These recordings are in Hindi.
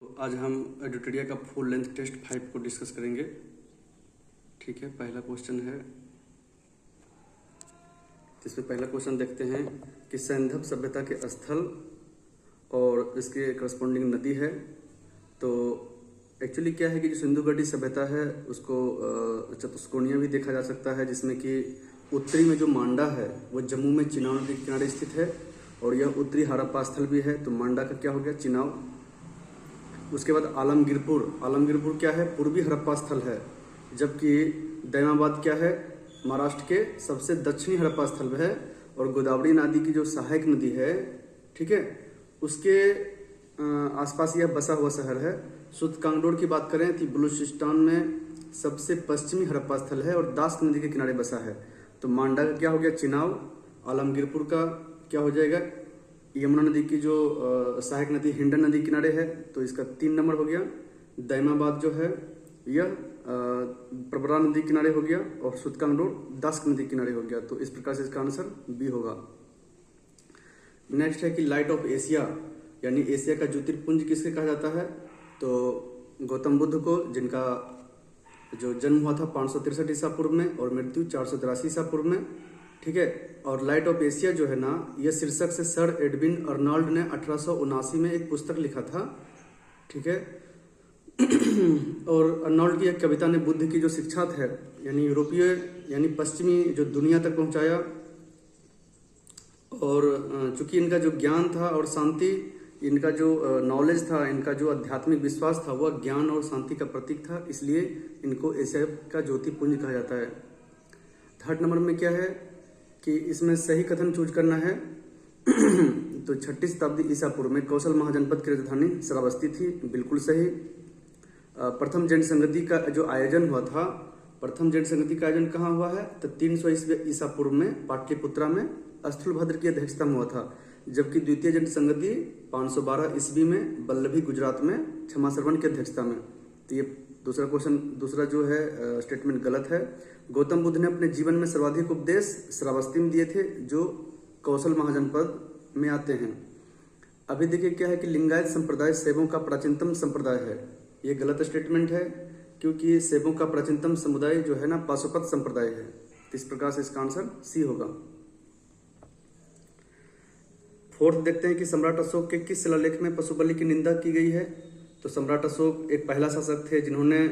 तो आज हम एडिटोरिया का फुल लेंथ टेस्ट 5 को डिस्कस करेंगे। ठीक है, पहला क्वेश्चन है, इसमें पहला क्वेश्चन देखते हैं कि सैंधव सभ्यता के स्थल और इसके करस्पॉन्डिंग नदी है। तो एक्चुअली क्या है कि जो सिंधु घाटी सभ्यता है उसको चतुष्कोणीय भी देखा जा सकता है, जिसमें कि उत्तरी में जो मांडा है वो जम्मू में चिनाव नदी के किनारे स्थित है और यह उत्तरी हड़प्पा स्थल भी है। तो मांडा का क्या हो गया, चिनाव। उसके बाद आलमगीरपुर क्या है, पूर्वी हड़प्पा स्थल है, जबकि दैमाबाद क्या है, महाराष्ट्र के सबसे दक्षिणी हड़प्पा स्थल है और गोदावरी नदी की जो सहायक नदी है, ठीक है, उसके आसपास यह बसा हुआ शहर है। सुतकांगडोर की बात करें तो बलूचिस्तान में सबसे पश्चिमी हड़प्पा स्थल है और दास नदी के किनारे बसा है। तो मांडा का क्या हो गया, चिनाव। आलमगीरपुर का क्या हो जाएगा, यमुना नदी की जो सहायक नदी हिंडन नदी किनारे है, तो इसका 3 नंबर हो गया। दैमाबाद जो है यह प्रवरा नदी किनारे हो गया और सुतकांगडोर दास नदी किनारे हो गया। तो इस प्रकार से इसका आंसर बी होगा। नेक्स्ट है कि लाइट ऑफ एशिया यानी एशिया का ज्योतिर्पुंज किसके कहा जाता है। तो गौतम बुद्ध को, जिनका जो जन्म हुआ था 563 ईसा पूर्व में और मृत्यु 483 ईसा पूर्व में, ठीक है। और लाइट ऑफ एशिया जो है ना, यह शीर्षक से सर एडविन अर्नॉल्ड ने 1879 में एक पुस्तक लिखा था, ठीक है। और अर्नॉल्ड की एक कविता ने बुद्ध की जो शिक्षा है यानी यूरोपीय यानी पश्चिमी जो दुनिया तक पहुंचाया। और चूंकि इनका जो ज्ञान था और शांति, इनका जो नॉलेज था, इनका जो आध्यात्मिक विश्वास था, वह ज्ञान और शांति का प्रतीक था, इसलिए इनको एशिया का ज्योतिपुंज कहा जाता है। 3rd नंबर में क्या है कि इसमें सही कथन चूज करना है। तो 6ठी शताब्दी ईसा पूर्व में कौशल महाजनपद की राजधानी श्रावस्ती थी, बिल्कुल सही। प्रथम जैन संगति का जो आयोजन हुआ था, प्रथम जैन संगति का आयोजन कहाँ हुआ है, तो 300 ईसा पूर्व में पाटलिपुत्रा में स्थूलभद्र की अध्यक्षता में हुआ था, जबकि द्वितीय जैन संगति 512 ईस्वी में वल्लभी गुजरात में क्षमाश्रवण की अध्यक्षता में। तो ये दूसरा क्वेश्चन, दूसरा जो है स्टेटमेंट गलत है। गौतम बुद्ध ने अपने जीवन में सर्वाधिक उपदेश श्रावस्ती में दिए थे, जो कौशल महाजनपद में आते हैं। अभी देखिए क्या है कि लिंगायत संप्रदाय शैवों का प्राचीनतम संप्रदाय है, ये गलत स्टेटमेंट है, क्योंकि शैवों का प्राचीनतम समुदाय जो है ना पाशुपत संप्रदाय है। तो इस प्रकार से इसका आंसर सी होगा। 4th देखते हैं कि सम्राट अशोक के किस शिलालेख में पशु बलि की निंदा की गई है। तो सम्राट अशोक एक पहला शासक थे जिन्होंने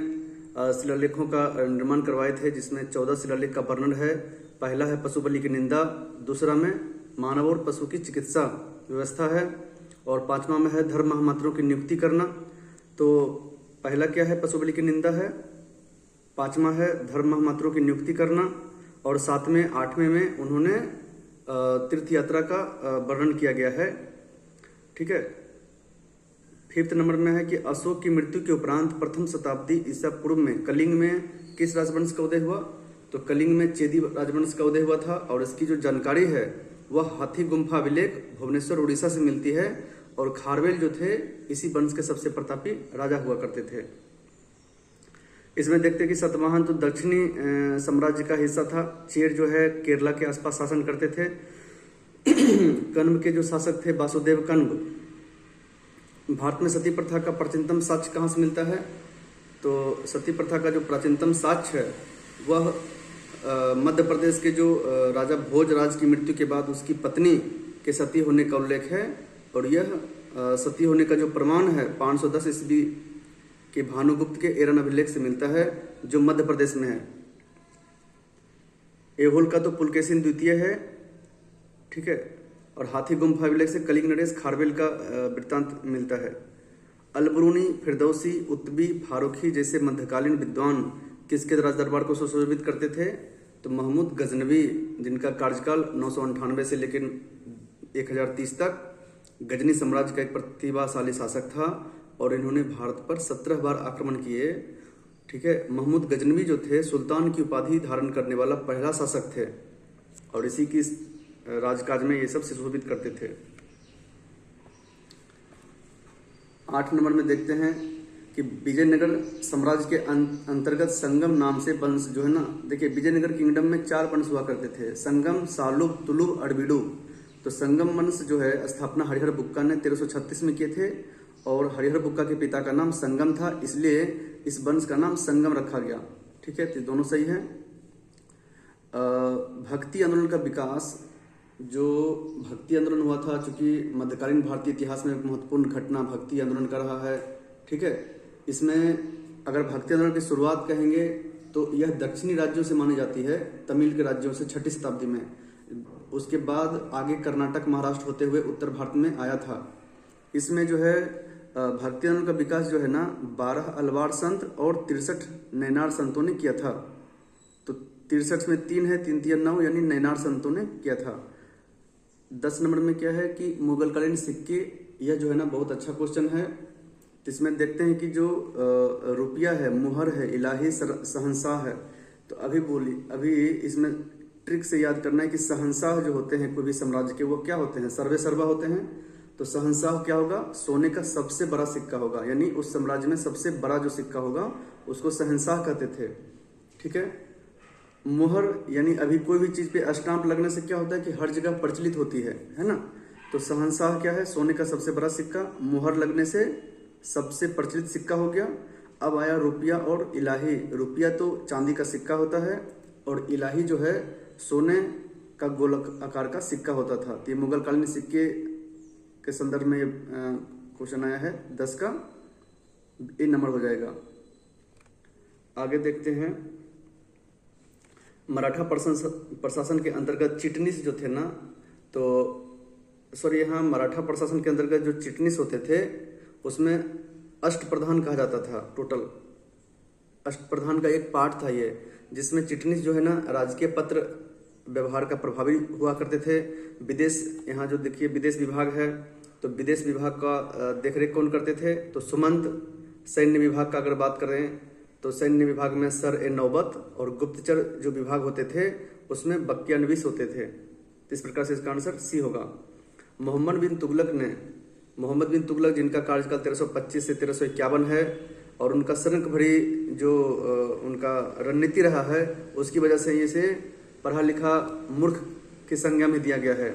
शिलालेखों का निर्माण करवाए थे, जिसमें 14 शिलालेख का वर्णन है। पहला है पशु बलि की निंदा, दूसरा में मानव और पशु की चिकित्सा व्यवस्था है, और 5वां में है धर्म महामात्रों की नियुक्ति करना। तो पहला क्या है, पशु बलि की निंदा है, 5वां है धर्म महामात्रों की नियुक्ति करना, और 7वें 8वें में उन्होंने तीर्थ यात्रा का वर्णन किया गया है, ठीक है। 5th नंबर में है कि अशोक की मृत्यु के उपरांत प्रथम शताब्दी ईसा पूर्व में कलिंग में किस राजवंश का उदय हुआ। तो कलिंग में चेदी राजवंश का उदय हुआ था, और इसकी जो जानकारी है वह हाथी गुम्फा अभिलेख भुवनेश्वर उड़ीसा से मिलती है, और खारवेल जो थे इसी वंश के सबसे प्रतापी राजा हुआ करते थे। इसमें देखते हैं कि सतवाहन तो दक्षिणी साम्राज्य का हिस्सा था। चेर जो है केरला के आसपास शासन करते थे। कण्व के जो शासक थे वासुदेव कण्व। भारत में सती प्रथा का प्राचीनतम साक्ष्य कहाँ से मिलता है। तो सती प्रथा का जो प्राचीनतम साक्ष्य है वह मध्य प्रदेश के जो राजा भोजराज की मृत्यु के बाद उसकी पत्नी के सती होने का उल्लेख है, और यह सती होने का जो प्रमाण है 510 ईस्वी के भानुगुप्त के एरन अभिलेख से मिलता है, जो मध्य प्रदेश में है। एहोल का तो पुलकेशिन द्वितीय है, ठीक है, और हाथी गुम्फा अभिलेख से कलिंग नरेश खारवेल का वृत्तांत मिलता है। अलबरूनी, फिरदौसी, उत्बी, फारूकी जैसे मध्यकालीन विद्वान किसके राज दरबार को सुशोभित करते थे। तो महमूद गजनवी, जिनका कार्यकाल 998 से लेकर 1030 तक, गजनी साम्राज्य का एक प्रतिभाशाली शासक था, और इन्होंने भारत पर 17 बार आक्रमण किए, ठीक है। महमूद गजनवी जो थे सुल्तान की उपाधि धारण करने वाला पहला शासक थे, और इसी की राजकाज में ये सब सुशोभित करते थे। 8 नंबर में देखते हैं कि विजयनगर साम्राज्य के अंतर्गत संगम नाम से वंश जो है ना, देखिए विजयनगर किंगडम में 4 वंश हुआ करते थे, संगम, सालुब, तुलुब, अड़बिडु। तो संगम वंश जो है स्थापना हरिहर बुक्का ने 1336 में किए थे, और हरिहर बुक्का के पिता का नाम संगम था, इसलिए इस वंश का नाम संगम रखा गया। ठीक है, तो दोनों सही है। भक्ति आंदोलन का विकास, जो भक्ति आंदोलन हुआ था, चूंकि मध्यकालीन भारतीय इतिहास में एक महत्वपूर्ण घटना भक्ति आंदोलन का रहा है। ठीक है, इसमें अगर भक्ति आंदोलन की शुरुआत कहेंगे तो यह दक्षिणी राज्यों से मानी जाती है, तमिल के राज्यों से 6ठी शताब्दी में। उसके बाद आगे कर्नाटक, महाराष्ट्र होते हुए उत्तर भारत में आया था। इसमें जो है भक्ति आंदोलन का विकास जो है ना 12 अलवार संत और 63 नैनार संतों ने किया था। तो 63 में 3 है, 3 3 9, यानी नैनार संतों ने किया था। 10 नंबर में क्या है कि मुगलकालीन सिक्के, यह जो है ना बहुत अच्छा क्वेश्चन है। तो इसमें देखते हैं कि जो रुपया है, मुहर है, इलाही शहंशाह है। तो अभी इसमें ट्रिक से याद करना है कि शहंशाह जो होते हैं कोई भी साम्राज्य के, वो क्या होते हैं, सर्वे सर्वा होते हैं। तो शहंशाह क्या होगा, सोने का सबसे बड़ा सिक्का होगा, यानी उस साम्राज्य में सबसे बड़ा जो सिक्का होगा उसको शहंशाह कहते थे। ठीक है, मुहर यानी अभी कोई भी चीज पे स्टाम्प लगने से क्या होता है कि हर जगह प्रचलित होती है ना। तो शहंशाह क्या है, सोने का सबसे बड़ा सिक्का, मुहर लगने से सबसे प्रचलित सिक्का हो गया। अब आया रुपया और इलाही। रुपया तो चांदी का सिक्का होता है और इलाही जो है सोने का गोलक आकार का सिक्का होता था। तो ये मुगलकालीन सिक्के के संदर्भ में क्वेश्चन आया है। 10 का ए नंबर हो जाएगा। आगे देखते हैं, मराठा प्रशासन के अंतर्गत चिटनीस जो थे ना, तो सॉरी यहाँ मराठा प्रशासन के अंतर्गत जो चिटनीस होते थे उसमें अष्टप्रधान कहा जाता था। टोटल अष्टप्रधान का एक पार्ट था ये, जिसमें चिटनीस जो है ना राजकीय पत्र व्यवहार का प्रभावी हुआ करते थे। विदेश, यहाँ जो देखिए विदेश विभाग है, तो विदेश विभाग का देखरेख कौन करते थे, तो सुमंत। सैन्य विभाग का अगर बात करें तो सैन्य विभाग में सर ए नौबत, और गुप्तचर जो विभाग होते थे उसमें बख्तियानवीस होते थे। तो इस प्रकार से इसका आंसर सी होगा। मोहम्मद बिन तुगलक जिनका कार्यकाल 1325 से 1351 है, और उनका शर्क भरी जो उनका रणनीति रहा है उसकी वजह से इसे पढ़ा लिखा मूर्ख की संज्ञा में दिया गया है।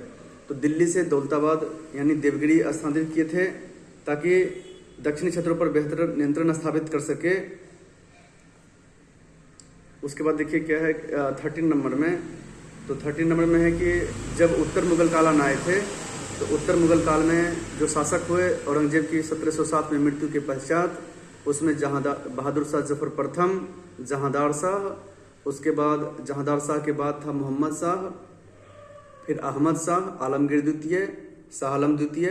तो दिल्ली से दौलताबाद यानी देवगिरी स्थानांतरित किए थे ताकि दक्षिणी क्षेत्रों पर बेहतर नियंत्रण स्थापित कर सके। उसके बाद देखिए क्या है 13 नंबर में, तो 13 नंबर में है कि जब उत्तर मुगल कालान आए थे, तो उत्तर मुगल काल में जो शासक हुए औरंगजेब की 1707 में मृत्यु के पश्चात, उसमें बहादुर शाह जफर प्रथम, जहांदार शाह, उसके बाद जहांदार शाह के बाद था मोहम्मद शाह, फिर अहमद शाह, आलमगीर द्वितीय, शाह आलम द्वितीय।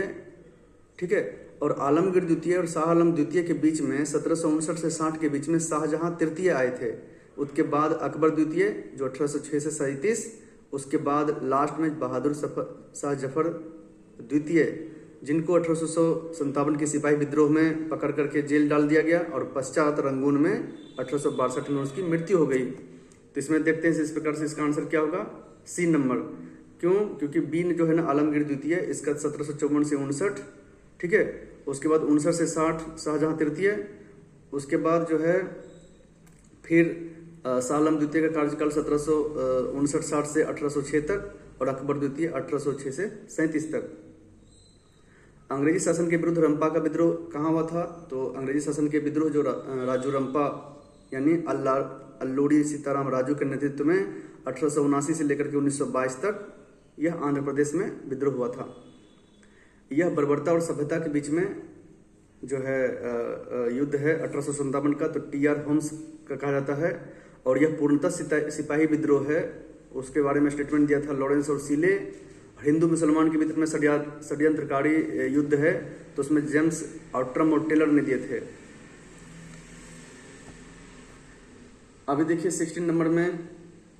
ठीक है, और आलमगीर द्वितीय और शाह आलम द्वितीय के बीच में 1759 से 60 के बीच में शाहजहां तृतीय आए थे। उसके बाद अकबर द्वितीय जो 1806 से 37, उसके बाद लास्ट में बहादुर शाह जफर द्वितीय, जिनको 1857 के सिपाही विद्रोह में पकड़ करके जेल डाल दिया गया, और पश्चात रंगून में 1862 में उसकी मृत्यु हो गई। तो इसमें देखते हैं इस प्रकार से इसका आंसर क्या होगा, सी नंबर। क्यों, क्योंकि बी जो है ना आलमगीर द्वितीय, इसका 1754 से 59। ठीक है, उसके बाद 59 से 60 शाहजहां तृतीय, उसके बाद जो है फिर शाह आलम द्वितीय का कार्यकाल 1759-60 से 1806 तक, और अकबर द्वितीय 1806 से 37 तक। अंग्रेजी शासन के विरुद्ध रंपा का विद्रोह कहाँ हुआ था, तो अंग्रेजी शासन के विद्रोह जो राजू रंपा यानी अल्लूरी सीताराम राजू के नेतृत्व में 1879 से लेकर के 1922 तक यह आंध्र प्रदेश में विद्रोह हुआ था। यह बर्बरता और सभ्यता के बीच में जो है युद्ध है 1857 का, तो टी.आर. होम्स का कहा जाता है, और यह पूर्णतः सिपाही विद्रोह है। उसके बारे में स्टेटमेंट दिया था लॉरेंस और सीले। हिंदू मुसलमान के बीच में षड्यंत्रकारी युद्ध है, तो उसमें जेम्स आउट्रम और टेलर ने दिए थे। अभी देखिए 16 नंबर में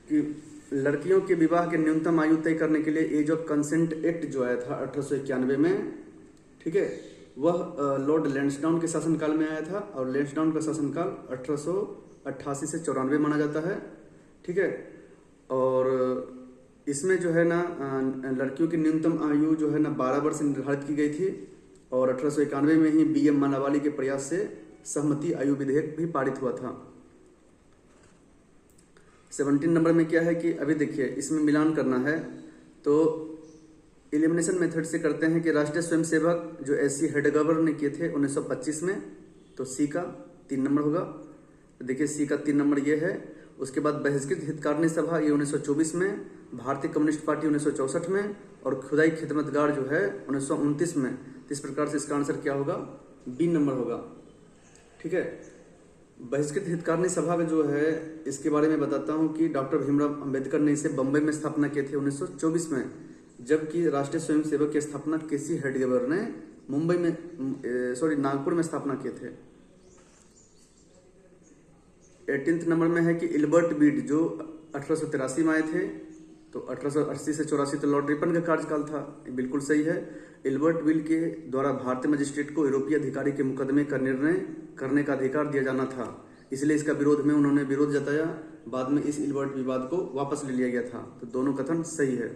कि लड़कियों के विवाह के न्यूनतम आयु तय करने के लिए एज ऑफ कंसेंट एक्ट जो आया था 1891 में, ठीक है, वह लॉर्ड लैंसडाउन के शासनकाल में आया था, और लैंसडाउन का शासनकाल 1888 से 94 माना जाता है। ठीक है, और इसमें जो है ना लड़कियों की न्यूनतम आयु जो है ना 12 वर्ष निर्धारित की गई थी, और 1891 में ही B.M. मानावाली के प्रयास से सहमति आयु विधेयक भी पारित हुआ था। 17 नंबर में क्या है कि अभी देखिए इसमें मिलान करना है, तो एलिमिनेशन मेथड से करते हैं कि राष्ट्रीय स्वयंसेवक जो एससी हेडगेवर ने किए थे 1925 में, तो सी का 3 नंबर होगा। तो देखिए सी का 3 नंबर ये है। उसके बाद बहिष्कृत हितकारिणी सभा ये 1924 में, भारतीय कम्युनिस्ट पार्टी 1964 में, और खुदाई खिदमतगार जो है 1929 में। तो इस प्रकार से इसका आंसर क्या होगा, बी नंबर होगा। ठीक है, बहिष्कृत हितकारिणी सभा का जो है इसके बारे में बताता हूँ कि डॉक्टर भीमराव अंबेडकर ने इसे बम्बई में स्थापना किए थे 1924 में, जबकि राष्ट्रीय स्वयंसेवक की स्थापना केसी हेडगेवर ने मुंबई में नागपुर में स्थापना किए थे। 18th नंबर में है कि इल्बर्ट बीड जो 1883 में आए थे, तो 1880 से 84 तो लॉर्ड रिपन का कार्यकाल था, बिल्कुल सही है। इल्बर्ट बीड के द्वारा भारतीय मजिस्ट्रेट को यूरोपीय अधिकारी के मुकदमे का निर्णय करने का अधिकार दिया जाना था, इसलिए इसका विरोध में उन्होंने विरोध जताया। बाद में इस इल्बर्ट विवाद को वापस ले लिया गया था, तो दोनों कथन सही है।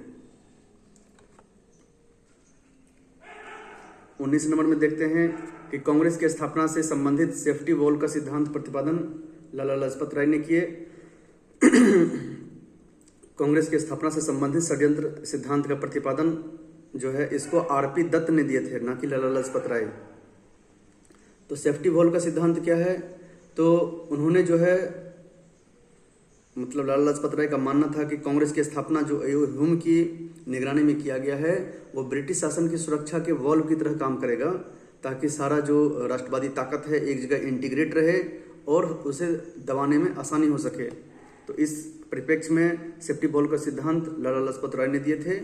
19 नंबर में देखते हैं कि कांग्रेस की स्थापना से संबंधित सेफ्टी वॉल का सिद्धांत प्रतिपादन लाला लाजपत राय ने किए। कांग्रेस की स्थापना से संबंधित षड्यंत्र सिद्धांत का प्रतिपादन जो है इसको आरपी दत्त ने दिए थे, ना कि लाला लाजपत राय। तो सेफ्टी वॉल का सिद्धांत क्या है, तो उन्होंने जो है मतलब लाला लाजपत राय का मानना था कि कांग्रेस की स्थापना जो ह्यूम की निगरानी में किया गया है वो ब्रिटिश शासन की सुरक्षा के वॉल्व की तरह काम करेगा, ताकि सारा जो राष्ट्रवादी ताकत है एक जगह इंटीग्रेट रहे और उसे दबाने में आसानी हो सके। तो इस परिप्रेक्ष्य में सेफ्टी वॉल्व का सिद्धांत लाला लाजपत राय ने दिए थे,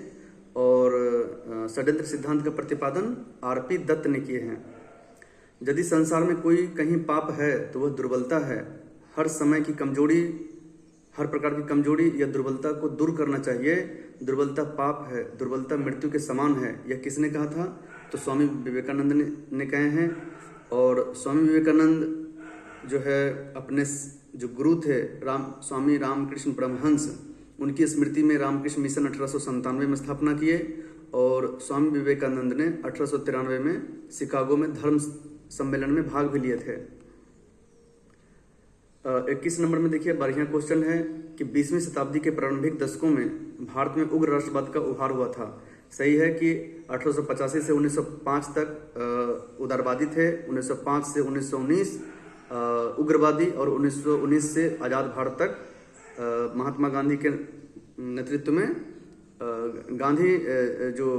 और षड्यंत्र सिद्धांत का प्रतिपादन आरपी दत्त ने किए हैं। यदि संसार में कोई कहीं पाप है तो वह दुर्बलता है। हर समय की कमजोरी, हर प्रकार की कमजोरी या दुर्बलता को दूर करना चाहिए। दुर्बलता पाप है, दुर्बलता मृत्यु के समान है। यह किसने कहा था, तो स्वामी विवेकानंद ने कहे हैं। और स्वामी विवेकानंद जो है अपने जो गुरु थे स्वामी रामकृष्ण परमहंस, उनकी स्मृति में रामकृष्ण मिशन 1897 में स्थापना किए, और स्वामी विवेकानंद ने 1893 में शिकागो में धर्म सम्मेलन में भाग भी लिए थे। 21 नंबर में देखिए बढ़िया क्वेश्चन है कि 20वीं शताब्दी के प्रारंभिक दशकों में भारत में उग्र राष्ट्रवाद का उभार हुआ था। सही है कि 1885 से 1905 तक उदारवादी थे, 1905 से 1919 उग्रवादी, और 1919 से आज़ाद भारत तक महात्मा गांधी के नेतृत्व में गांधी जो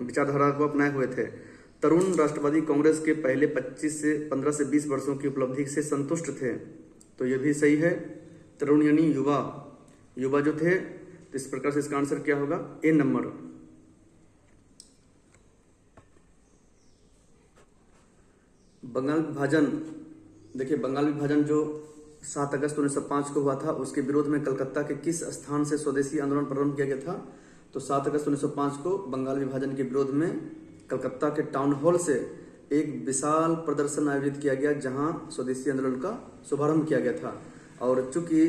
विचारधारा को अपनाए हुए थे। तरुण राष्ट्रवादी कांग्रेस के पहले 15 से 20 वर्षों की उपलब्धि से संतुष्ट थे, तो यह भी सही है। तरुण यानी युवा जो थे, तो इस प्रकार से इसका आंसर क्या होगा, ए नंबर। बंगाल विभाजन, देखिए बंगाल विभाजन जो 7 अगस्त 1905 को हुआ था, उसके विरोध में कलकत्ता के किस स्थान से स्वदेशी आंदोलन प्रारंभ किया गया था, तो 7 अगस्त 1905 को बंगाल विभाजन के विरोध में कलकत्ता के टाउन हॉल से एक विशाल प्रदर्शन आयोजित किया गया, जहां स्वदेशी आंदोलन का शुभारंभ किया गया था। और चूंकि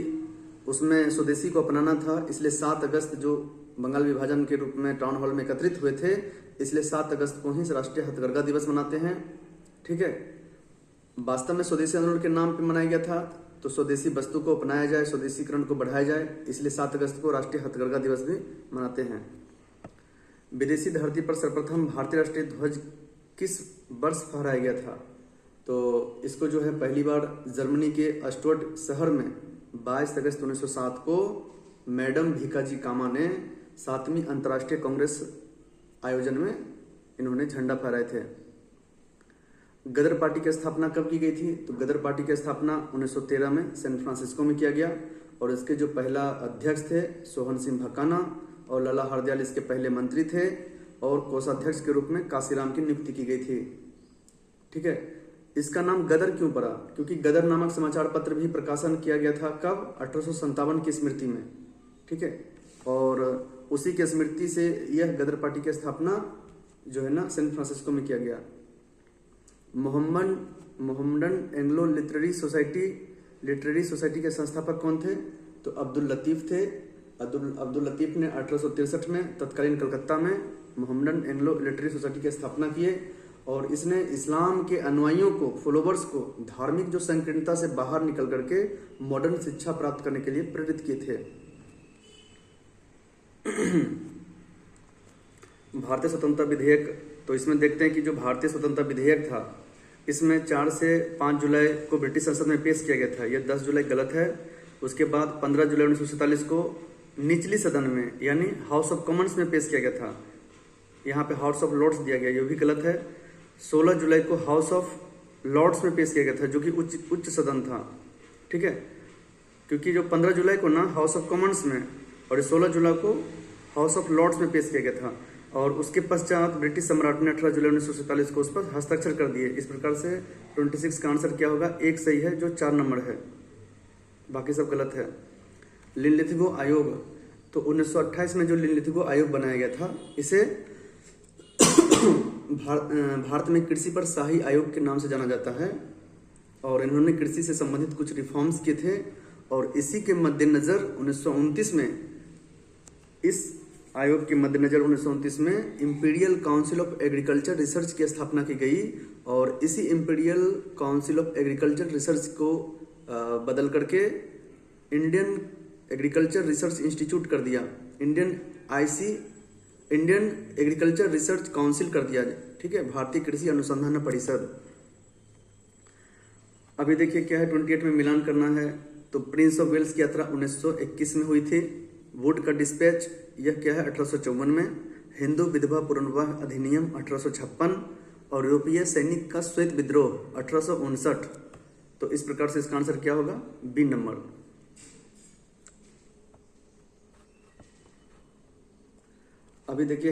उसमें स्वदेशी को अपनाना था, इसलिए 7 अगस्त जो बंगाल विभाजन के रूप में टाउन हॉल में एकत्रित हुए थे, इसलिए 7 अगस्त को ही राष्ट्रीय हथकरघा दिवस मनाते हैं। ठीक है, वास्तव में स्वदेशी आंदोलन के नाम पर मनाया गया था, तो स्वदेशी वस्तु को अपनाया जाए, स्वदेशीकरण को बढ़ाया जाए, इसलिए 7 अगस्त को राष्ट्रीय हथकरघा दिवस भी मनाते हैं। विदेशी धरती पर सर्वप्रथम भारतीय राष्ट्रीय ध्वज किस वर्ष फहराया गया था, तो इसको जो है पहली बार जर्मनी के अस्टुअर्ट शहर में 22 अगस्त 1907 को मैडम भीकाजी कामा ने 7वीं अंतर्राष्ट्रीय कांग्रेस आयोजन में इन्होंने झंडा फहराए थे। गदर पार्टी की स्थापना कब की गई थी, तो गदर पार्टी की स्थापना 1913 में सैन फ्रांसिस्को में किया गया, और इसके जो पहला अध्यक्ष थे सोहन सिंह भकाना, और लाला हरदयाल इसके पहले मंत्री थे, और कोषाध्यक्ष के रूप में काशीराम की नियुक्ति की गई थी। ठीक है, इसका नाम गदर क्यों पड़ा, क्योंकि गदर नामक समाचार पत्र भी प्रकाशन किया गया था कब, 1857 की स्मृति में। ठीक है, और उसी के स्मृति से यह गदर पार्टी की स्थापना जो है ना सैन फ्रांसिस्को में किया गया। मोहम्मडन एंग्लो लिटरेरी सोसाइटी के संस्थापक कौन थे, तो अब्दुल लतीफ थे। अब्दुल लतीफ ने 1863 में तत्कालीन कलकत्ता में मोहम्मडन एंग्लो लिटरेरी सोसाइटी की स्थापना किए, और इसने इस्लाम के अनुयायियों को, फॉलोवर्स को धार्मिक जो संकीर्णता से बाहर निकल करके मॉडर्न शिक्षा प्राप्त करने के लिए प्रेरित किए थे। भारतीय स्वतंत्रता विधेयक, तो इसमें देखते हैं कि जो भारतीय स्वतंत्रता विधेयक था इसमें 4 से 5 जुलाई को ब्रिटिश संसद में पेश किया गया था। यह 10 जुलाई गलत है। उसके बाद 15 जुलाई 1947 को निचली सदन में यानी हाउस ऑफ कॉमन्स में पेश किया गया था। यहाँ पे हाउस ऑफ लॉर्ड्स दिया गया, ये भी गलत है। 16 जुलाई को हाउस ऑफ लॉर्ड्स में पेश किया गया था, जो कि उच्च सदन था। ठीक है, क्योंकि जो 15 जुलाई को ना हाउस ऑफ कॉमन्स में और 16 जुलाई को हाउस ऑफ लॉर्ड्स में पेश किया गया था। और उसके पश्चात ब्रिटिश सम्राट ने 18 जुलाई 1947 को उस पर हस्ताक्षर कर दिए। इस प्रकार से 26 का आंसर क्या होगा? एक सही है, जो 4 नंबर है, बाकी सब गलत है। लिनलिथगो आयोग, तो 1928 में जो लिनलिथगो आयोग बनाया गया था, इसे भारत में कृषि पर शाही आयोग के नाम से जाना जाता है। और इन्होंने कृषि से संबंधित कुछ रिफॉर्म्स किए थे। और इसी के मद्देनजर 1929 में, इस आयोग के मद्देनजर 1929 में imperial council of agriculture research की स्थापना की गई। और इसी imperial council of agriculture research को बदल करके इंडियन एग्रीकल्चर रिसर्च इंस्टीट्यूट कर दिया, इंडियन एग्रीकल्चर रिसर्च काउंसिल कर दिया। ठीक है, भारतीय कृषि अनुसंधान परिषद। अभी देखिए क्या है, 28 में मिलान करना है। तो प्रिंस ऑफ वेल्स की यात्रा 1921 में हुई थी। वुड का डिस्पैच, यह क्या है, 1854 में। हिंदू विधवा पुनर्विवाह अधिनियम 1856। और यूरोपीय सैनिक का श्वेत विद्रोह 1859। तो इस प्रकार से इसका आंसर क्या होगा? B number. अभी देखिए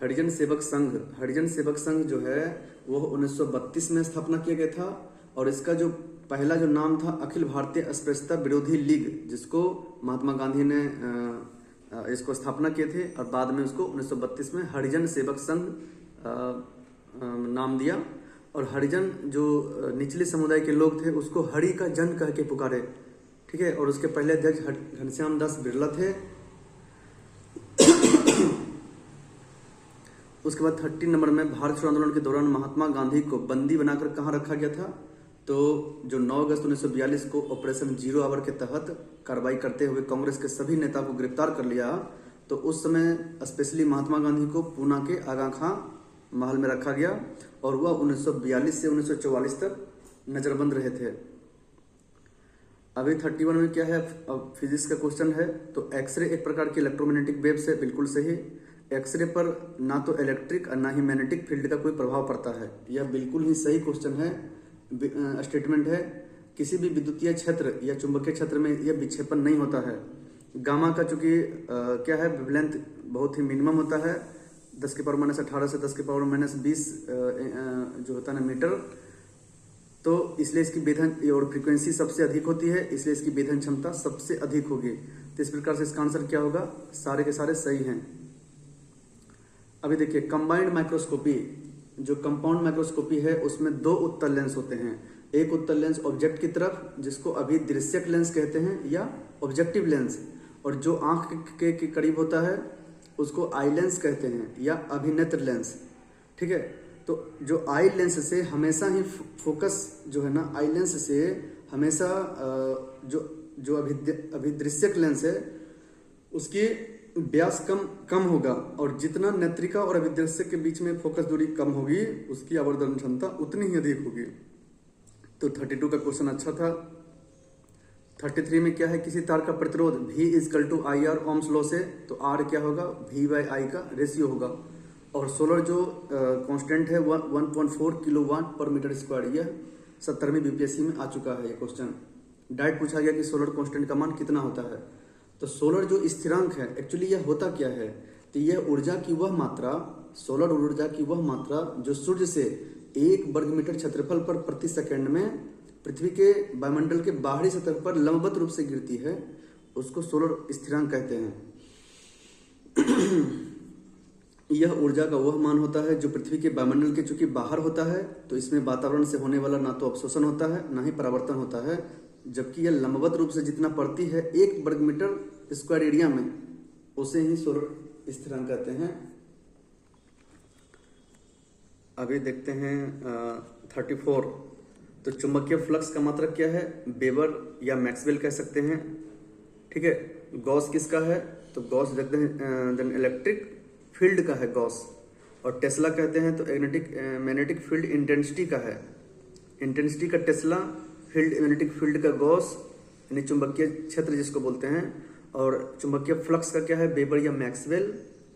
हरिजन सेवक संघ जो है वो 1932 में स्थापना किया गया था। और इसका जो पहला जो नाम था अखिल भारतीय अस्पृश्यता विरोधी लीग, जिसको महात्मा गांधी ने इसको स्थापना किए थे। और बाद में उसको 1932 में हरिजन सेवक संघ नाम दिया। और हरिजन जो निचले समुदाय के लोग थे उसको हरि का जन कह के पुकारे। ठीक है, और उसके पहले अध्यक्ष घनश्याम दास बिरला थे। उसके बाद 13 नंबर में भारत छोड़ो आंदोलन के दौरान महात्मा गांधी को बंदी बनाकर कहाँ रखा गया था? तो जो 9 अगस्त 1942 को ऑपरेशन जीरो आवर के तहत कार्रवाई करते हुए कांग्रेस के सभी नेता को गिरफ्तार कर लिया। तो उस समय स्पेशली महात्मा गांधी को पूना के आगा खां महल में रखा गया। और वह 1942 से 1944 तक नजरबंद रहे थे। अभी 31 में क्या है, अब फिजिक्स का क्वेश्चन है। तो एक्सरे एक प्रकार की इलेक्ट्रोमैग्नेटिक वेव्स है, बिल्कुल सही। एक्सरे पर ना तो इलेक्ट्रिक और ना ही मैग्नेटिक फील्ड का कोई प्रभाव पड़ता है, यह बिल्कुल ही सही क्वेश्चन है, स्टेटमेंट है। किसी भी विद्युतीय क्षेत्र या चुंबकीय क्षेत्र में यह विक्षेपण नहीं होता है। गामा का चूंकि क्या है, वेवलेंथ बहुत ही मिनिमम होता है, 10⁻⁻18 से 10⁻⁻20 जो होता है ना मीटर। तो इसलिए इसकी वेधन और फ्रीक्वेंसी सबसे अधिक होती है, इसलिए इसकी वेधन क्षमता सबसे अधिक होगी। तो इस प्रकार से इसका आंसर क्या होगा? सारे के सारे सही हैं। अभी देखिए कंबाइंड माइक्रोस्कोपी, जो कंपाउंड माइक्रोस्कोपी है उसमें 2 उत्तल लेंस होते हैं। एक उत्तल लेंस ऑब्जेक्ट की तरफ, जिसको अभी दृश्यक लेंस कहते हैं या ऑब्जेक्टिव लेंस, और जो आंख के करीब होता है उसको आई लेंस कहते हैं या अभिनेत्र लेंस। ठीक है, तो जो आई लेंस से हमेशा ही फोकस जो है ना, आई लेंस से हमेशा जो अभिदृश्यक लेंस है उसकी व्यास कम होगा। और जितना नेत्रिका और अभिदृश्यक के बीच में फोकस दूरी कम होगी, उसकी आवर्धन क्षमता उतनी ही अधिक होगी। तो 32 का क्वेश्चन अच्छा था। 33 में क्या है, किसी तार का प्रतिरोध V = IR ओम्स लॉ से, तो R क्या होगा? V/I का रेशियो होगा। और सोलर जो कांस्टेंट है 1.4 किलोवाट पर मीटर स्क्वायर, यह 70वीं बीपीएससी में आ चुका है। ये क्वेश्चन डायरेक्ट पूछा गया कि सोलर कांस्टेंट का मान कितना होता है। तो सोलर जो स्थिरांक है, एक्चुअली यह होता क्या है? तो यह ऊर्जा की वह मात्रा, सोलर ऊर्जा की वह मात्रा जो सूर्य से 1 वर्ग मीटर क्षेत्रफल पर प्रति सेकंड में पृथ्वी के वायुमंडल के बाहरी सतह पर लंबवत रूप से गिरती है, उसको सोलर स्थिरांक कहते हैं। यह ऊर्जा का वह मान होता है जो पृथ्वी के वायुमंडल के चूंकि बाहर होता है, तो इसमें वातावरण से होने वाला ना तो अवशोषण होता है ना ही परावर्तन होता है, जबकि यह लंबवत रूप से जितना पड़ती है 1 वर्ग मीटर स्क्वायर एरिया में, उसे ही सोलर स्थिरांक कहते हैं। अभी देखते हैं 34। तो चुंबकीय फ्लक्स का मात्रक क्या है? वेबर या मैक्सवेल कह सकते हैं। ठीक है, गॉस किसका है? तो गॉस देखते हैं इलेक्ट्रिक फील्ड का है गॉस, और टेस्ला कहते हैं तो मैग्नेटिक फील्ड इंटेंसिटी का है। इंटेंसिटी का टेस्ला, फील्ड मैग्नेटिक फील्ड का गॉस, यानी चुंबकीय क्षेत्र जिसको बोलते हैं, और चुंबकीय फ्लक्स का क्या है, वेबर या मैक्सवेल,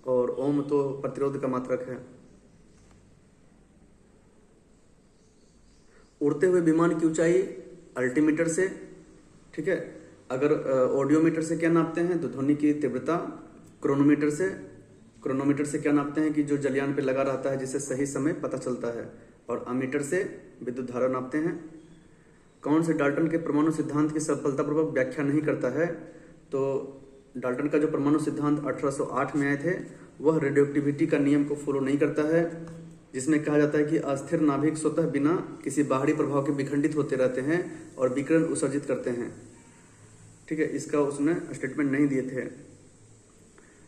और ओम तो प्रतिरोध का मात्रक है। उड़ते हुए विमान की ऊंचाई अल्टीमीटर से, ठीक है। अगर ऑडियोमीटर से क्या नापते हैं तो ध्वनि की तीव्रता, क्रोनोमीटर से क्या नापते हैं कि जो जलयान पे लगा रहता है जिससे सही समय पता चलता है, और अमीटर से विद्युत धारा नापते हैं। कौन से डाल्टन के परमाणु सिद्धांत की सफलतापूर्वक व्याख्या नहीं करता है, तो डाल्टन का जो परमाणु सिद्धांत 1808 में आए थे वह रेडियोएक्टिविटी का नियम को फॉलो नहीं करता है, जिसमें कहा जाता है कि अस्थिर नाभिक स्वतः बिना किसी बाहरी प्रभाव के विखंडित होते रहते हैं और विकिरण उत्सर्जित करते हैं, ठीक है। इसका उसने स्टेटमेंट नहीं दिए थे।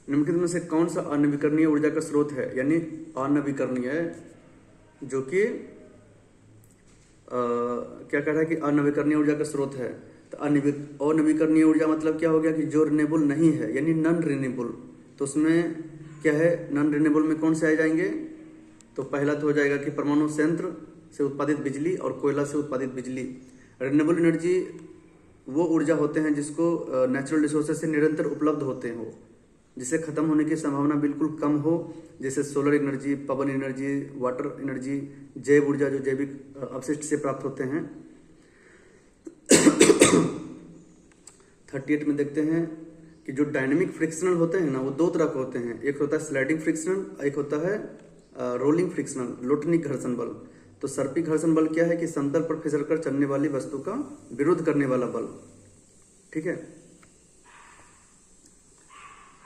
निम्नलिखित में से कौन सा अनवीकरणीय ऊर्जा का स्रोत है, यानी अनवीकरणीय, जो कि क्या कह रहा है कि अनवीकरणीय ऊर्जा का स्रोत है। तो अनवीकरणीय ऊर्जा मतलब क्या हो गया कि जो रिन्यूएबल नहीं है, यानी नॉन रिन्यूएबल। तो उसमें क्या है, नॉन रिन्यूएबल में कौन से आ जाएंगे, तो पहला तो हो जाएगा कि परमाणु संयंत्र से उत्पादित बिजली और कोयला से उत्पादित बिजली। रिन्यूएबल एनर्जी वो ऊर्जा होते हैं जिसको नेचुरल रिसोर्सेज से निरंतर उपलब्ध होते हो, जिसे खत्म होने की संभावना बिल्कुल कम हो, जैसे सोलर एनर्जी, पवन एनर्जी, वाटर एनर्जी, जैव ऊर्जा जो जैविक अपशिष्ट से प्राप्त होते हैं। 38 में देखते हैं कि जो डायनेमिक फ्रिक्शनल होते हैं ना, वो दो तरह के होते हैं। एक होता है स्लाइडिंग फ्रिक्शनल, एक होता है रोलिंग फ्रिक्शनल, लोटनिक घर्षण बल। तो सर्पी घर्षण बल क्या है कि समतल पर फिसलकर चलने वाली वस्तु का विरोध करने वाला बल, ठीक है।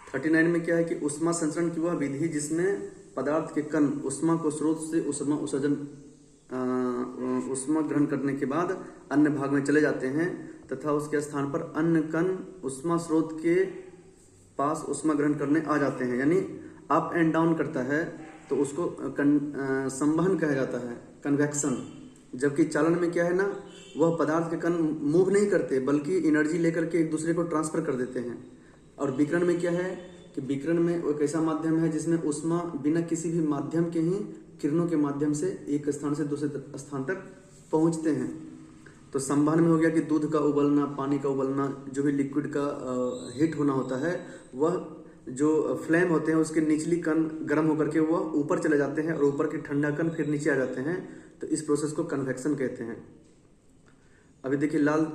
39 में क्या है कि ऊष्मा संचरण की वह विधि जिसमें पदार्थ के कण ऊष्मा को स्रोत से ऊष्मा ग्रहण करने के बाद अन्य भाग में चले जाते हैं तथा उसके स्थान पर अन्य कण ऊष्मा स्रोत के पास ऊष्मा ग्रहण करने आ जाते हैं, यानी अप एंड डाउन करता है, तो उसको संवहन कहा जाता है, कन्वेक्शन। जबकि चालन में क्या है ना, वह पदार्थ के कण मूव नहीं करते बल्कि एनर्जी लेकर के एक दूसरे को ट्रांसफर कर देते हैं। और विकिरण में क्या है कि विकिरण में एक ऐसा माध्यम है जिसमें ऊष्मा बिना किसी भी माध्यम के ही किरणों के माध्यम से एक स्थान से दूसरे स्थान तक पहुंचते हैं। तो संवहन में हो गया कि दूध का उबलना, पानी का उबलना, जो भी लिक्विड का हीट होना होता है, वह जो फ्लेम होते हैं उसके निचली कण गर्म होकर के वह ऊपर चले जाते हैं और ऊपर के ठंडा कण फिर नीचे आ जाते हैं, तो इस प्रोसेस को कन्वेक्शन कहते हैं। अभी देखिए लाल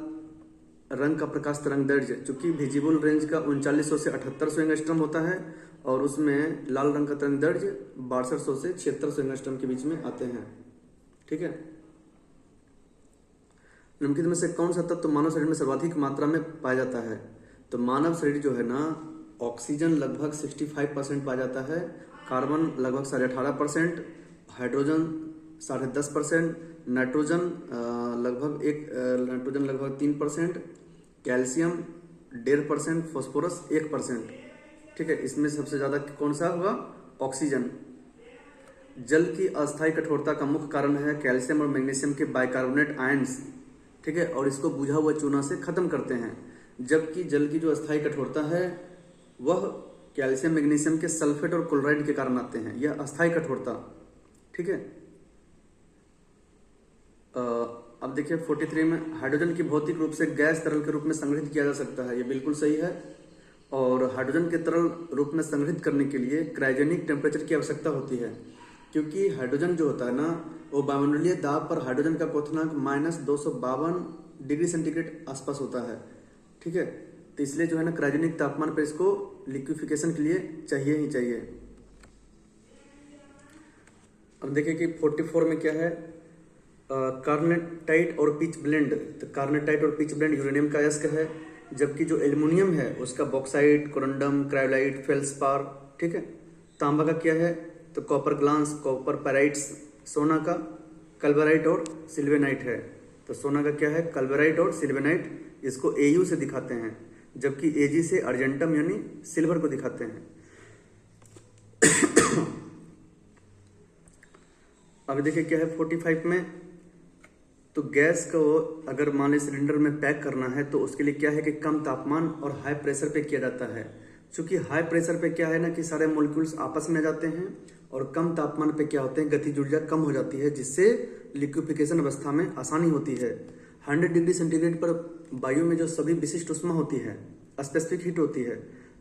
रंग का प्रकाश तरंग दैर्ध्य, चूंकि विजिबल रेंज का 3900 से 7800 एंगस्ट्रॉम होता है, और उसमें लाल रंग का तरंग दैर्ध्य 6200 से 7600 एंगस्ट्रॉम के बीच में आते हैं, ठीक है। निम्नलिखित में से कौन सा तत्व मानव शरीर में सर्वाधिक मात्रा में पाया जाता है, तो मानव शरीर जो है ना, ऑक्सीजन लगभग 65% पाया जाता है, कार्बन लगभग 18.5%, हाइड्रोजन 10.5%, नाइट्रोजन लगभग 3%, कैल्शियम 1.5%, फास्फोरस 1%, ठीक है। इसमें सबसे ज्यादा कौन सा होगा, ऑक्सीजन। जल की अस्थायी कठोरता का मुख्य कारण है कैल्शियम और मैग्नीशियम के बाइकार्बोनेट आयंस, ठीक है, और इसको बुझा हुआ चूना से खत्म करते हैं। जबकि जल की जो अस्थायी कठोरता है वह कैल्शियम मैग्नीशियम के सल्फेट और क्लोराइड के कारण आते हैं, यह अस्थायी कठोरता, ठीक है। अब देखिए 43 में हाइड्रोजन की भौतिक रूप से गैस तरल के रूप में संग्रहित किया जा सकता है, ये बिल्कुल सही है। और हाइड्रोजन के तरल रूप में संग्रहित करने के लिए क्रायोजेनिक टेम्परेचर की आवश्यकता होती है, क्योंकि हाइड्रोजन जो होता है ना, वो वायुमंडलीय दाब पर हाइड्रोजन का क्वथनांक -252 डिग्री सेंटीग्रेड आसपास होता है, ठीक है। तो इसलिए जो है ना, क्रायोजेनिक तापमान पर इसको लिक्विफिकेशन के लिए चाहिए ही चाहिए। अब देखिए कि 44 में क्या है, कार्नेटाइट और पिच ब्लेंड। तो कार्नेटाइट और पिच ब्लेंड यूरेनियम का अयस्क है, जबकि जो एल्युमिनियम है उसका बॉक्साइट, कोरंडम, क्रायोलाइट, फेल्सपार, ठीक है। तांबा का क्या है, तो कॉपर ग्लास, कॉपर पैराइट्स, सोना का कल्वराइट और सिल्वेनाइट है। तो सोना का क्या है, कल्वराइट और सिल्वेनाइट, इसको AU से दिखाते हैं, जबकि AG से अर्जेंटम यानी सिल्वर को दिखाते हैं। अभी देखिए क्या है 45 में, तो गैस को अगर मान लीजिए सिलेंडर में पैक करना है तो उसके लिए क्या है कि कम तापमान और हाई प्रेशर पे किया जाता है। चूंकि हाई प्रेशर पे क्या है ना कि सारे मॉलिक्यूल्स आपस में आ जाते हैं, और कम तापमान पे क्या होते हैं, गतिज ऊर्जा कम हो जाती है, जिससे लिक्विफिकेशन अवस्था में आसानी होती है। 100 डिग्री सेंटीग्रेड पर वायु में जो सभी विशिष्ट उष्मा होती है, स्पेसिफिक हीट होती है,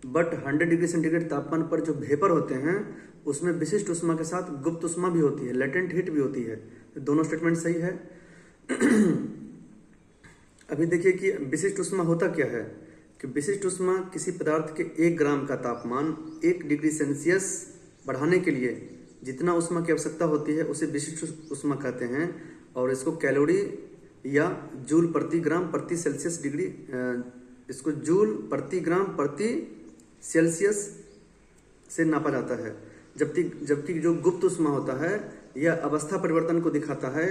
बट 100 डिग्री सेंटीग्रेड तापमान पर जो वेपर होते हैं उसमें विशिष्ट उष्मा के साथ गुप्त उष्मा भी होती है, लेटेंट हीट भी होती है। दोनों स्टेटमेंट सही है। अभी देखिए कि विशिष्ट उष्मा होता क्या है, कि विशिष्ट उष्मा किसी पदार्थ के 1 ग्राम का तापमान 1 डिग्री सेल्सियस बढ़ाने के लिए जितना उष्मा की आवश्यकता होती है उसे विशिष्ट उष्मा कहते हैं, और इसको कैलोरी या जूल प्रति ग्राम प्रति सेल्सियस डिग्री, इसको जूल प्रति ग्राम प्रति सेल्सियस से नापा जाता है। जबकि जो गुप्त उष्मा होता है यह अवस्था परिवर्तन को दिखाता है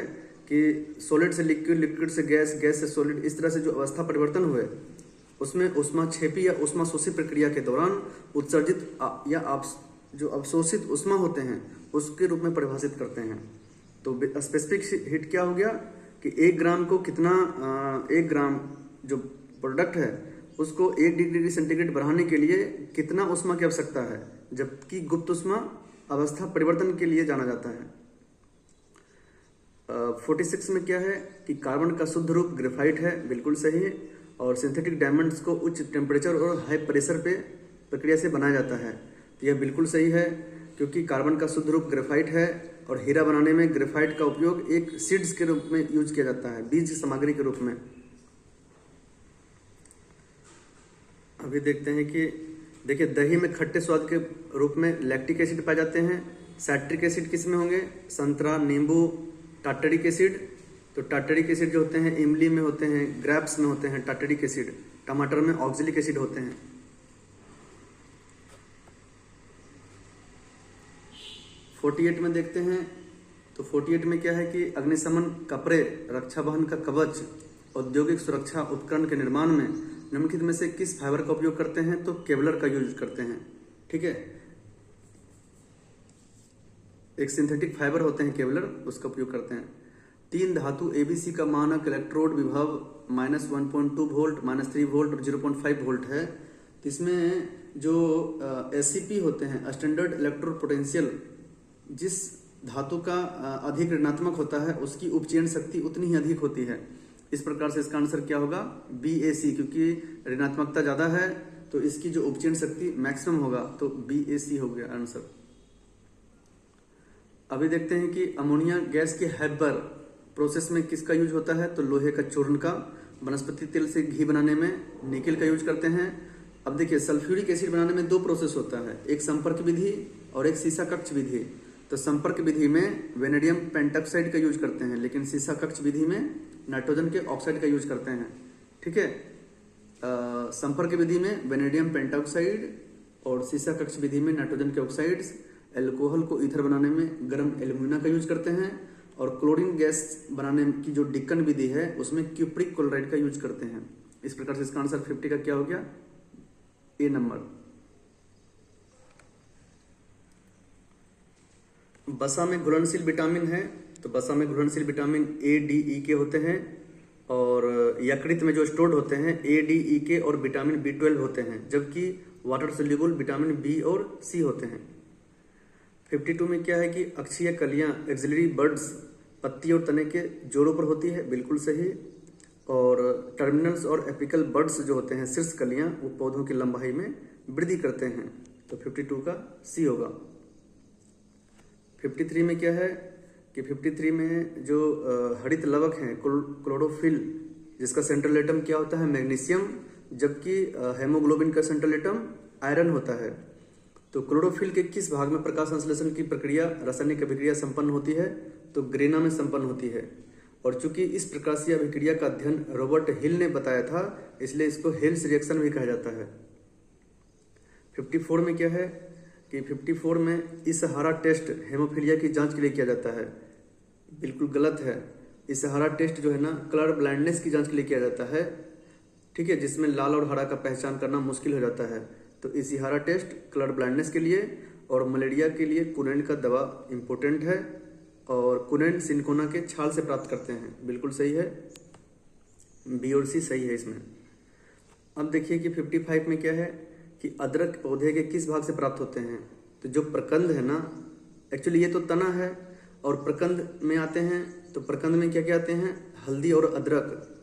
कि सॉलिड से लिक्विड, लिक्विड से गैस, गैस से सॉलिड, इस तरह से जो अवस्था परिवर्तन हुए उसमें उष्माक्षेपी या उष्माशोषी प्रक्रिया के दौरान उत्सर्जित या जो अवशोषित उष्मा होते हैं उसके रूप में परिभाषित करते हैं। तो स्पेसिफिक हीट क्या हो गया कि 1 ग्राम को कितना, 1 ग्राम जो प्रोडक्ट है उसको 1 डिग्री सेंटीग्रेड बढ़ाने के लिए कितना उष्मा की आवश्यकता है, जबकि गुप्त उष्मा अवस्था परिवर्तन के लिए जाना जाता है। 46 में क्या है कि कार्बन का शुद्ध रूप ग्रेफाइट है, बिल्कुल सही है। और सिंथेटिक डायमंड्स को उच्च टेम्परेचर और हाई प्रेशर पे प्रक्रिया से बनाया जाता है, तो यह बिल्कुल सही है, क्योंकि कार्बन का शुद्ध रूप ग्रेफाइट है और हीरा बनाने में ग्रेफाइट का उपयोग एक सीड्स के रूप में यूज किया जाता है, बीज सामग्री के रूप में। अभी देखते हैं कि देखिए दही में खट्टे स्वाद के रूप में लैक्टिक एसिड पाए जाते हैं। साइट्रिक एसिड किस में होंगे, संतरा, नींबू। टार्टरिक एसिड, तो टार्टरिक एसिड जो होते हैं इमली में होते हैं, ग्रेप्स में होते हैं टार्टरिक एसिड। टमाटर में ऑक्जेलिक एसिड होते हैं। फोर्टी 48 में देखते हैं, तो 48 में क्या है कि अग्निशमन कपड़े, रक्षा वहन का कवच, औद्योगिक सुरक्षा उपकरण के निर्माण में निम्नलिखित में से किस फाइबर का उपयोग करते हैं, तो केवलर का यूज करते हैं। ठीक है, एक सिंथेटिक फाइबर होते हैं केवलर, उसका उपयोग करते हैं। 3 धातु एबीसी का मानक इलेक्ट्रोड विभव -1.2 वोल्ट, -3 वोल्ट और 0.5 वोल्ट है। तो इसमें जो एससीपी होते हैं, स्टैंडर्ड इलेक्ट्रोड पोटेंशियल, जिस धातु का अधिक ऋणात्मक होता है उसकी उपचयन शक्ति उतनी ही अधिक होती है। इस प्रकार से इसका आंसर क्या होगा, BAC, क्योंकि ऋणात्मकता ज्यादा है तो इसकी जो उपचयन शक्ति मैक्सिमम होगा, तो BAC हो गया आंसर। अभी देखते हैं कि अमोनिया गैस के हैबर प्रोसेस में किसका यूज होता है, तो लोहे का चूर्ण का। वनस्पति तेल से घी बनाने में निकेल का यूज करते हैं। अब देखिए सल्फ्यूरिक एसिड बनाने में 2 प्रोसेस होता है, एक संपर्क विधि और एक सीसा कक्ष विधि। तो संपर्क विधि में वेनेडियम पेंटॉक्साइड का यूज करते हैं, लेकिन सीसा कक्ष विधि में नाइट्रोजन के ऑक्साइड का यूज करते हैं। ठीक है, संपर्क विधि में वेनेडियम पेंटॉक्साइड और सीसा कक्ष विधि में नाइट्रोजन के ऑक्साइड्स। एल्कोहल को ईथर बनाने में गर्म एल्यूमिना का यूज करते हैं, और क्लोरीन गैस बनाने की जो डिक्कन विधि है उसमें क्यूप्रिक क्लोराइड का यूज करते हैं। इस प्रकार से इसका आंसर 50 का क्या हो गया, ए नंबर। बसा में घुलनशील विटामिन है, तो बसा में घुलनशील विटामिन A, D, E के होते हैं, और यकृत में जो स्टोर्ड होते हैं A, D, E के और विटामिन B12 होते हैं, जबकि वाटर सोल्यूबल विटामिन B और C होते हैं। 52 में क्या है कि अक्षीय कलियां, एक्सिलरी बर्ड्स, पत्ती और तने के जोड़ों पर होती है, बिल्कुल सही। और टर्मिनल्स और एपिकल बर्ड्स जो होते हैं, शीर्ष कलियां, वो पौधों की लंबाई में वृद्धि करते हैं, तो 52 का C होगा। 53 में क्या है कि 53 में जो हरित लवक हैं, क्लोरोफिल, जिसका सेंट्रल एटम क्या होता है, मैग्नीशियम, जबकि हेमोग्लोबिन का सेंट्रल एटम आयरन होता है। तो क्लोरोफिल के किस भाग में प्रकाश संश्लेषण की प्रक्रिया, रासायनिक अभिक्रिया संपन्न होती है, तो ग्रेना में संपन्न होती है। और चूंकि इस प्रकाशीय अभिक्रिया का अध्ययन रॉबर्ट हिल ने बताया था, इसलिए इसको हिल्स रिएक्शन भी कहा जाता है। 54 में क्या है कि 54 में इसहारा टेस्ट हेमोफीलिया की जांच के लिए किया जाता है, बिल्कुल गलत है। इसहारा टेस्ट जो है ना, कलर ब्लाइंडनेस की जांच के लिए किया जाता है। ठीक है, जिसमें लाल और हरा का पहचान करना मुश्किल हो जाता है, तो इसहारा टेस्ट कलर ब्लाइंडनेस के लिए। और मलेरिया के लिए कुनेंट का दवा इंपॉर्टेंट है, और कुनेंट सिनकोना के छाल से प्राप्त करते हैं, बिल्कुल सही है, B और C सही है इसमें। अब देखिए कि 55 में क्या है कि अदरक पौधे के किस भाग से प्राप्त होते हैं। तो जो प्रकंद है ना, एक्चुअली ये तो तना है और प्रकंद में आते हैं। तो प्रकंद में क्या क्या आते हैं, हल्दी और अदरक।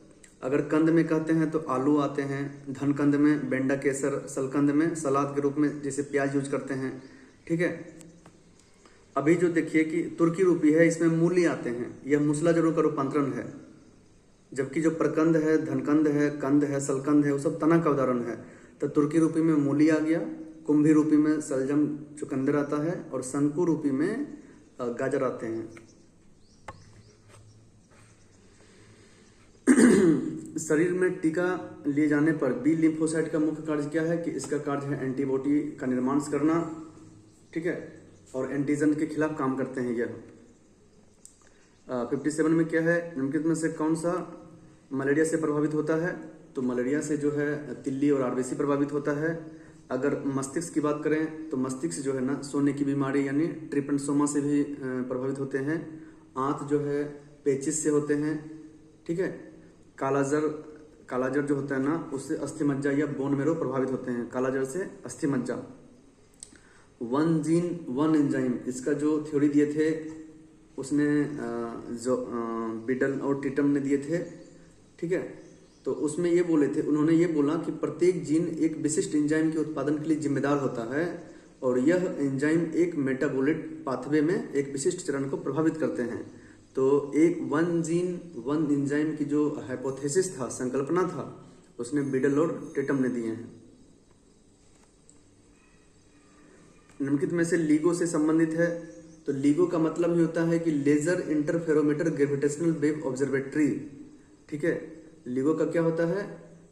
अगर कंद में कहते हैं तो आलू आते हैं, धन कंद में बेंडा केसर, सलकंद में सलाद के रूप में जैसे प्याज यूज करते हैं। ठीक है, अभी जो देखिए कि तुर्की रूपी है, इसमें मूली आते हैं, यह मूसला जरूर का रूपांतरण है। जबकि जो प्रकंद है, धनकंद है, कंद है, सलकंद है, वो सब तना का उदाहरण है। तो तुर्की रूपी में मूली आ गया, कुंभी रूपी में सलजम चुकंदर आता है और शंकु रूपी में गाजर आते हैं। शरीर में टीका लिए जाने पर बी लिम्फोसाइट का मुख्य कार्य क्या है कि इसका कार्य है एंटीबॉडी का निर्माण करना। ठीक है, और एंटीजन के खिलाफ काम करते हैं यह। 57 में क्या है, निम्नलिखित में से कौन सा मलेरिया से प्रभावित होता है। तो मलेरिया से जो है तिल्ली और आरबीसी प्रभावित होता है। अगर मस्तिष्क की बात करें तो मस्तिष्क जो है ना सोने की बीमारी यानी ट्रिपेनोसोमा से भी प्रभावित होते हैं। आंत जो है पेचिस से होते हैं। ठीक है, कालाजर जो होता है ना उससे अस्थिमज्जा या बोन मेरो प्रभावित होते हैं। कालाजर से अस्थिमज्जा। वन जीन वन एंजाइम, इसका जो थ्योरी दिए थे उसने जो बिडल और टीटम ने दिए थे। ठीक है, तो उसमें ये बोले थे, उन्होंने ये बोला कि प्रत्येक जीन एक विशिष्ट एंजाइम के उत्पादन के लिए जिम्मेदार होता है और यह एंजाइम एक मेटाबोलिट पाथवे में एक विशिष्ट चरण को प्रभावित करते हैं। तो एक वन जीन वन एंजाइम की जो हाइपोथेसिस था, संकल्पना था, उसने बिडल और टेटम ने दिए हैं। निम्नलिखित में से LIGO से संबंधित है। तो LIGO का मतलब ही होता है कि laser interferometer gravitational wave observatory. ठीक है, LIGO का क्या होता है,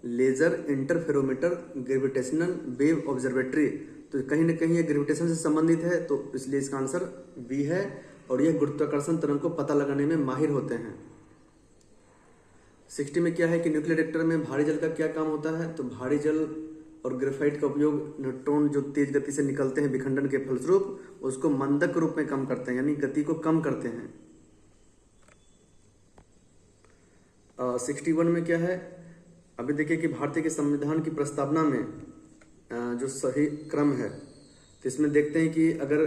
laser interferometer gravitational wave observatory. तो कहीं ना कहीं ये ग्रेविटेशन से संबंधित है, तो इसलिए इसका आंसर बी है। और यह गुरुत्वाकर्षण तरंग को पता लगाने में माहिर होते हैं। 60 में क्या है कि न्यूक्लियर रिएक्टर में भारी जल का क्या काम होता है। तो भारी जल और ग्रेफाइट का उपयोग न्यूट्रॉन जो तेज गति से निकलते हैं विखंडन के फलस्वरूप, उसको मंदक रूप में कम करते हैं, यानी गति को कम करते हैं। 61 में क्या है, अभी देखिए कि भारतीय के संविधान की प्रस्तावना में जो सही क्रम है, तो इसमें देखते हैं कि अगर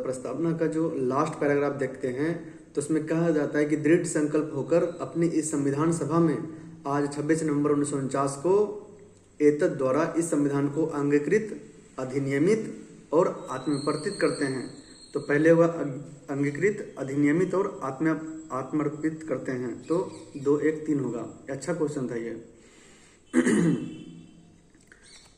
प्रस्तावना का जो लास्ट पैराग्राफ देखते हैं तो उसमें कहा जाता है कि दृढ़ संकल्प होकर अपनी इस संविधान सभा में आज 26 नवंबर 1949 को एतद द्वारा इस संविधान को अंगीकृत, अधिनियमित और आत्मप्रतित करते हैं। तो पहले हुआ अंगीकृत, अधिनियमित और आत्मर्पित करते हैं। तो 2 1 3 होगा। अच्छा क्वेश्चन था ये।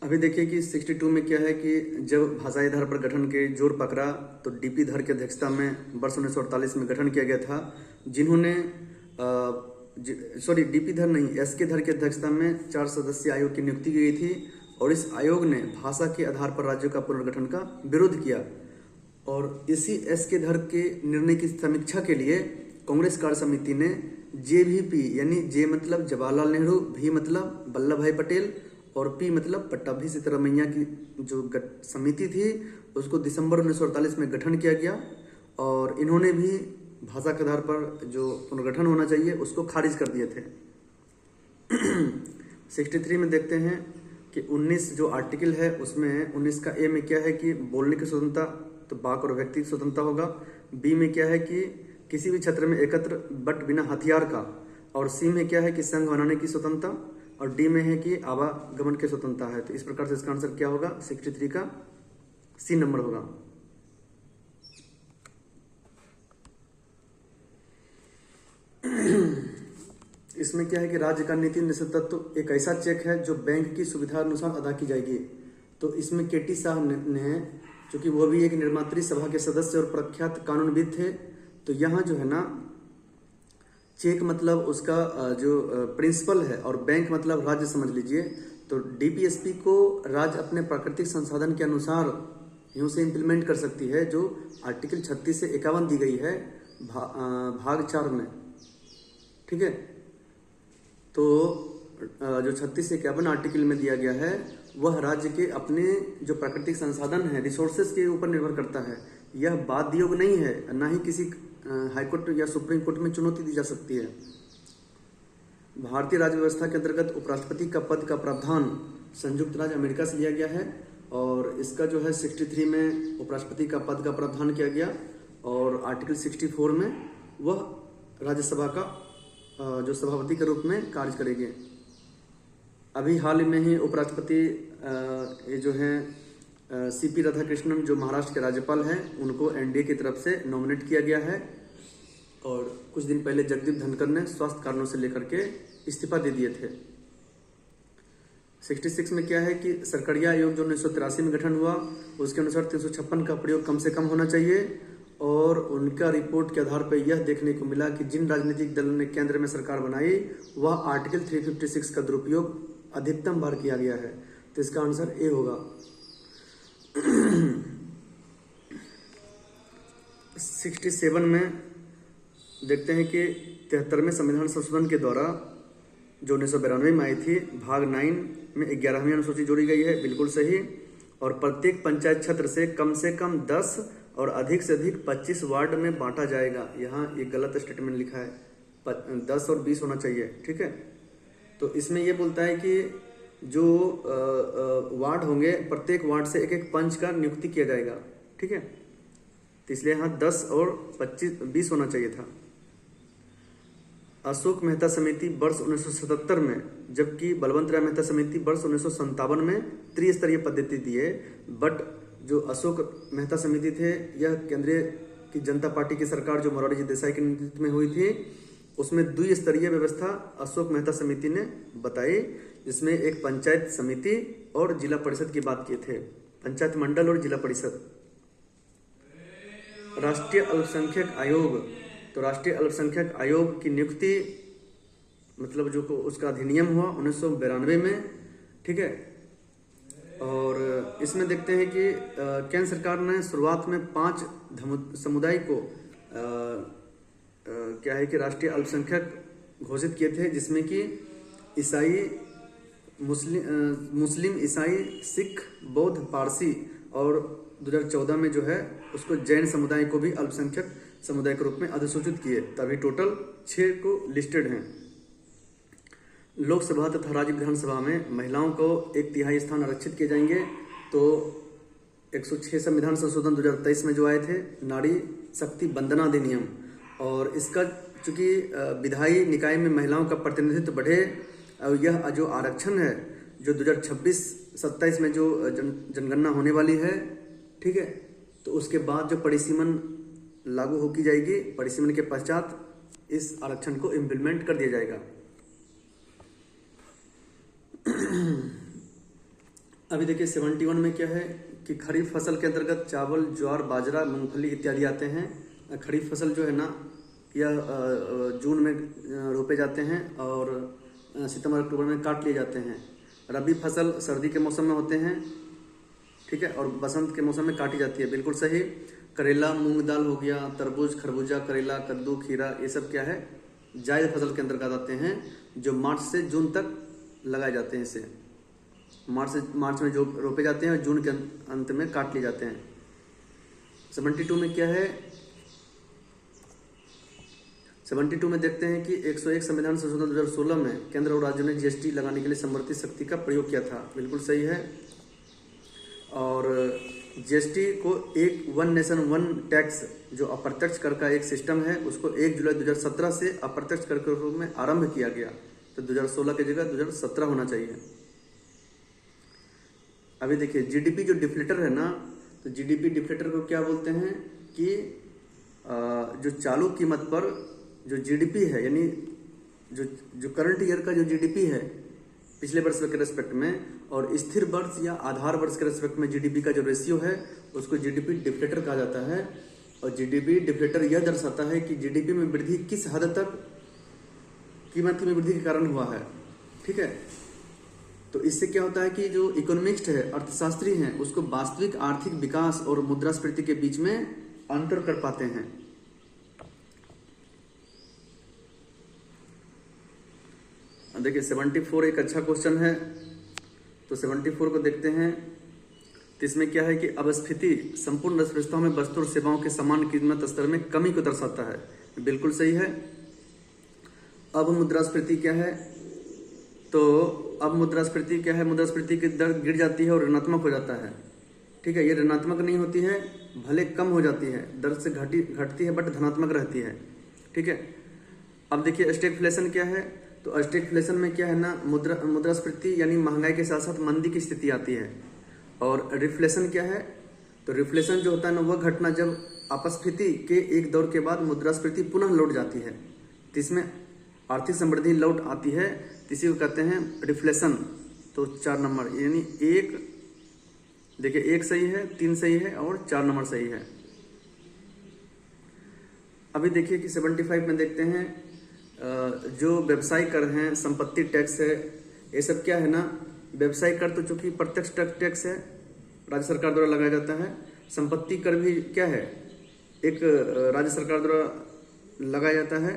अभी देखिए कि 62 में क्या है कि जब भाषाई आधार पर गठन के जोर पकड़ा तो डीपी धर की अध्यक्षता में वर्ष 1948 में गठन किया गया था, जिन्होंने डीपी धर नहीं, एसके धर की अध्यक्षता में 4 सदस्यीय आयोग की नियुक्ति की गई थी और इस आयोग ने भाषा के आधार पर राज्यों का पुनर्गठन का विरोध किया। और इसी एसके धर के निर्णय की समीक्षा के लिए कांग्रेस कार्य समिति ने JVP यानी जे मतलब जवाहरलाल नेहरू, भी मतलब वल्लभ भाई पटेल और पी मतलब पट्टाभी सिद्धरामैया की जो समिति थी उसको दिसंबर 1948 में गठन किया गया। और इन्होंने भी भाषा के आधार पर जो पुनर्गठन होना चाहिए उसको खारिज कर दिए थे। 63 में देखते हैं कि 19 जो आर्टिकल है उसमें 19 का ए में क्या है कि बोलने की स्वतंत्रता, तो वाक और व्यक्ति की स्वतंत्रता होगा। बी में क्या है कि किसी भी क्षेत्र में एकत्र बट बिना हथियार का। और सी में क्या है कि संघ बनाने की स्वतंत्रता। और डी में है कि आवागमन की स्वतंत्रता है। तो इस प्रकार से इसका आंसर क्या होगा, 63 का सी नंबर होगा। इसमें क्या है कि राज्य का नीति निश्चित तत्व एक ऐसा चेक है जो बैंक की सुविधा अनुसार अदा की जाएगी। तो इसमें KT शाह ने, चूंकि वो भी एक निर्मात्री सभा के सदस्य और प्रख्यात कानूनविद थे, तो यहाँ जो है ना चेक मतलब उसका जो प्रिंसिपल है और बैंक मतलब राज्य समझ लीजिए। तो DPSP को राज्य अपने प्राकृतिक संसाधन के अनुसार यूं से इम्प्लीमेंट कर सकती है, जो आर्टिकल 36 से 51 दी गई है भाग 4 में। ठीक है, तो जो 36 से 51 आर्टिकल में दिया गया है वह राज्य के अपने जो प्राकृतिक संसाधन है, रिसोर्सेज के ऊपर निर्भर करता है। यह बाध्य योग नहीं है, ना ही किसी हाईकोर्ट या सुप्रीम कोर्ट में चुनौती दी जा सकती है। भारतीय राज्य व्यवस्था के अंतर्गत उपराष्ट्रपति का पद का प्रावधान संयुक्त राज्य अमेरिका से लिया गया है और इसका जो है 63 में उपराष्ट्रपति का पद का प्रावधान किया गया और आर्टिकल 64 में वह राज्यसभा का जो सभापति के रूप में कार्य करेंगे। अभी हाल में ही उपराष्ट्रपति ये जो हैं सीपी राधाकृष्णन जो महाराष्ट्र के राज्यपाल हैं उनको एनडीए की तरफ से नॉमिनेट किया गया है और कुछ दिन पहले जगदीप धनखड़ ने स्वास्थ्य कारणों से लेकर के इस्तीफा दे दिए थे। 66 में क्या है कि सरकारिया आयोग जो 1983 में गठन हुआ उसके अनुसार 356 का प्रयोग कम से कम होना चाहिए और उनका रिपोर्ट के आधार पर यह देखने को मिला कि जिन राजनीतिक दलों ने केंद्र में सरकार बनाई वह आर्टिकल 356 का दुरुपयोग अधिकतम बार किया गया है। तो इसका आंसर ए होगा। 67 में देखते हैं कि 73वें संविधान संशोधन के द्वारा जो 1992 में आई थी भाग 9 में 11वीं अनुसूची जोड़ी गई है, बिल्कुल सही। और प्रत्येक पंचायत क्षेत्र से कम 10 और अधिक से अधिक 25 वार्ड में बांटा जाएगा। यहाँ एक गलत स्टेटमेंट लिखा है, 10 और 20 होना चाहिए, ठीक है। तो इसमें यह बोलता है कि जो वार्ड होंगे प्रत्येक वार्ड से एक एक पंच का नियुक्ति किया जाएगा, ठीक है। तो इसलिए यहाँ 10 और 20 होना चाहिए था। अशोक मेहता समिति वर्ष 1977 में जबकि बलवंत राय मेहता समिति वर्ष 1957 में त्रिस्तरीय पद्धति दिए, बट जो अशोक मेहता समिति थे यह केंद्रीय की जनता पार्टी की सरकार जो मोरारजी देसाई के नेतृत्व में हुई थी उसमें द्विस्तरीय व्यवस्था अशोक मेहता समिति ने बताई, जिसमें एक पंचायत समिति और जिला परिषद की बात किए थे, पंचायत मंडल और जिला परिषद। राष्ट्रीय अल्पसंख्यक आयोग, तो राष्ट्रीय अल्पसंख्यक आयोग की नियुक्ति मतलब जो को उसका अधिनियम हुआ 1992 में, ठीक है। और इसमें देखते हैं कि केंद्र सरकार ने शुरुआत में 5 समुदाय को क्या है कि राष्ट्रीय अल्पसंख्यक घोषित किए थे, जिसमें कि ईसाई, मुस्लिम, ईसाई, सिख, बौद्ध, पारसी और 2014 में जो है उसको जैन समुदाय को भी अल्पसंख्यक समुदाय के रूप में अधिसूचित किए। तभी टोटल 6 को लिस्टेड हैं। लोकसभा तथा राज्य विधानसभा में महिलाओं को 1/3 स्थान आरक्षित किए जाएंगे। तो 106 संविधान संशोधन 2023 में जो आए थे नारी शक्ति वंदना अधिनियम, और इसका चूंकि विधायी निकाय में महिलाओं का प्रतिनिधित्व बढ़े, यह जो आरक्षण है जो 2026-27 में जो जनगणना होने वाली है, ठीक है, तो उसके बाद जो परिसीमन लागू हो की जाएगी, परिसीमन के पश्चात इस आरक्षण को इम्प्लीमेंट कर दिया जाएगा। अभी देखिए 71 में क्या है कि खरीफ फसल के अंतर्गत चावल, ज्वार, बाजरा, मूंगफली इत्यादि आते हैं। खरीफ फसल जो है ना यह जून में रोपे जाते हैं और सितंबर अक्टूबर में काट लिए जाते हैं। रबी फसल सर्दी के मौसम में होते हैं, ठीक है, और बसंत के मौसम में काटी जाती है, बिल्कुल सही। करेला, मूंग दाल हो गया, तरबूज, खरबूजा, करेला, कद्दू, खीरा, ये सब क्या है जायद फसल के अंतर्गत आते हैं, जो मार्च से जून तक लगाए जाते हैं। इसे मार्च में जो रोपे जाते हैं और जून के अंत में काट लिए जाते हैं। 72 में क्या है, 72 में देखते हैं कि 101 संविधान संशोधन 2016 में केंद्र और राज्यों ने जीएसटी लगाने के लिए समवर्ती शक्ति का प्रयोग किया था, बिल्कुल सही है। और जीएसटी को एक वन नेशन वन टैक्स जो अप्रत्यक्ष कर का एक सिस्टम है उसको 1 जुलाई 2017 से अप्रत्यक्ष कर के रूप में आरंभ किया गया। तो 2016 की जगह 2017 होना चाहिए। अभी देखिए जीडीपी जो डिफ्लेटर है ना, तो जीडीपी डिफ्लेटर को क्या बोलते हैं कि जो चालू कीमत पर जो जीडीपी है, यानी जो करंट ईयर का जो जीडीपी है पिछले वर्ष के रेस्पेक्ट में, और स्थिर वर्ष या आधार वर्ष के रेस्पेक्ट में जीडीपी का जो रेशियो है उसको जीडीपी डिफ्लेटर कहा जाता है। और जीडीपी डिफ्लेटर यह दर्शाता है कि जीडीपी में वृद्धि किस हद तक कीमत में वृद्धि के कारण हुआ है, ठीक है। तो इससे क्या होता है कि जो इकोनॉमिस्ट है, अर्थशास्त्री हैं, उसको वास्तविक आर्थिक विकास और मुद्रास्फीति के बीच में अंतर कर पाते हैं। देखिए 74 एक अच्छा क्वेश्चन है, तो 74 को देखते हैं। तो इसमें क्या है कि अपस्फीति संपूर्ण अर्थव्यवस्थाओं में वस्तु और सेवाओं के समान कीमत स्तर में कमी को दर्शाता है, बिल्कुल सही है। अब मुद्रास्फीति क्या है, तो अब मुद्रास्फीति क्या है, मुद्रास्फीति की दर गिर जाती है और ऋणात्मक हो जाता है। ठीक है, ये ऋणात्मक नहीं होती है, भले कम हो जाती है, दर से घटती है बट धनात्मक रहती है। ठीक है, अब देखिए स्टैगफ्लेशन क्या है, तो स्टैगफ्लेशन में क्या है ना, मुद्रास्फीति यानी महंगाई के साथ साथ मंदी की स्थिति आती है। और रिफ्लेशन क्या है, तो रिफ्लेशन जो होता है ना वह घटना जब अपस्फीति के एक दौर के बाद मुद्रास्फीति पुनः लौट जाती है, तो इसमें आर्थिक समृद्धि लौट आती है, तो इसी को कहते हैं रिफ्लेशन। तो 4 नंबर यानी एक, देखिए 1 सही है, 3 सही है और 4 नंबर सही है। अभी देखिए कि 75 में देखते हैं जो व्यवसायिक कर हैं, संपत्ति टैक्स है, ये सब क्या है ना, व्यवसायिक कर तो चूंकि प्रत्यक्ष टैक्स है, राज्य सरकार द्वारा लगाया जाता है। संपत्ति कर भी क्या है, एक राज्य सरकार द्वारा लगाया जाता है।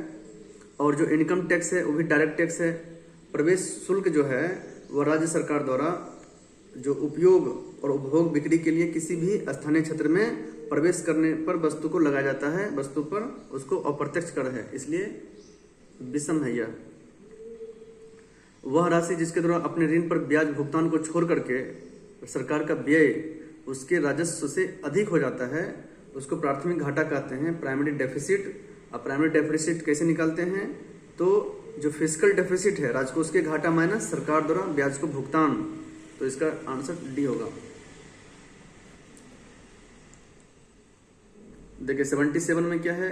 और जो इनकम टैक्स है वो भी डायरेक्ट टैक्स है। प्रवेश शुल्क जो है वह राज्य सरकार द्वारा जो उपयोग और उपभोग बिक्री के लिए किसी भी स्थानीय क्षेत्र में प्रवेश करने पर वस्तु को लगाया जाता है, वस्तु पर उसको अप्रत्यक्ष कर है, इसलिए विषम है यह। वह राशि जिसके द्वारा अपने ऋण पर ब्याज भुगतान को छोड़ करके सरकार का व्यय उसके राजस्व से अधिक हो जाता है, उसको प्राथमिक घाटा कहते हैं, प्राइमरी डेफिसिट। अब प्राइमरी डेफिसिट कैसे निकालते हैं, तो जो फिस्कल डेफिसिट है राजकोष के घाटा माइनस सरकार द्वारा ब्याज को भुगतान, तो इसका आंसर डी होगा। देखिए 77 में क्या है,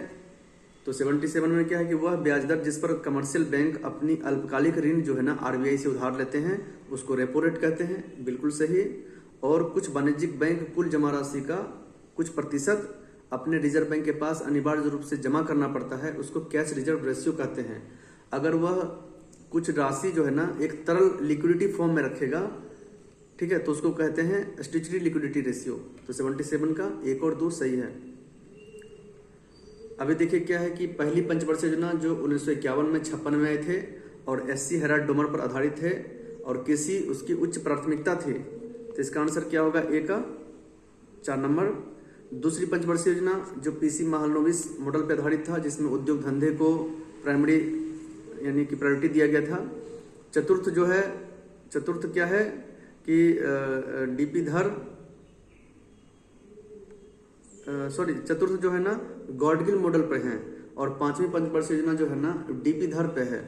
तो 77 में क्या है कि वह ब्याज दर जिस पर कमर्शियल बैंक अपनी अल्पकालिक ऋण जो है ना आरबीआई से उधार लेते हैं उसको रेपो रेट कहते हैं, बिल्कुल सही। और कुछ वाणिज्यिक बैंक कुल जमा राशि का कुछ प्रतिशत अपने रिजर्व बैंक के पास अनिवार्य रूप से जमा करना पड़ता है, उसको कैश रिजर्व रेशियो कहते हैं। अगर वह कुछ राशि जो है ना एक तरल लिक्विडिटी फॉर्म में रखेगा, ठीक है, तो उसको कहते हैं स्टैट्यूटरी लिक्विडिटी रेशियो। तो 77 का 1 और 2 सही है। अभी देखिए क्या है कि पहली पंचवर्षीय योजना जो 1951 में 56 में आए थे और एससी हेराल्ड डोमर पर आधारित थे और कृषि उसकी उच्च प्राथमिकता थी, तो इसका आंसर क्या होगा, ए का 4 नंबर। दूसरी पंचवर्षीय योजना जो पीसी महालनोबिस मॉडल पर आधारित था, जिसमें उद्योग धंधे को प्राइमरी यानी कि प्रायोरिटी दिया गया था। चतुर्थ क्या है कि डीपी धर चतुर्थ जो है ना गॉडगिल मॉडल पे है और 5वीं पंचवर्षीय योजना जो है ना डीपी धर पे है।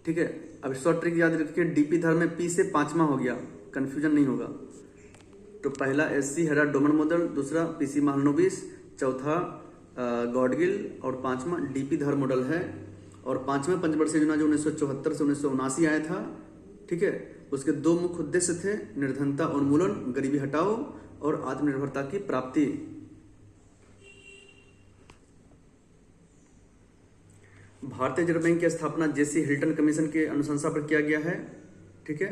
ठीक है, अब शॉर्ट ट्रिक याद रखिए, डीपी धर में पी से 5वां हो गया, कंफ्यूजन नहीं होगा। तो पहला एससी हेराल्ड डोमर मॉडल, दूसरा पीसी महालनोबिस, चौथा गॉडगिल और 5वां डीपी धर मॉडल है। और 5वें पंचवर्षीय योजना जो 1974 से 1979 आया था, ठीक है, उसके 2 मुख्य उद्देश्य थे, निर्धनता उन्मूलन, गरीबी हटाओ और आत्मनिर्भरता की प्राप्ति। भारतीय रिजर्व बैंक की स्थापना जेसी हिल्टन कमीशन के अनुशंसा पर किया गया है। ठीक है,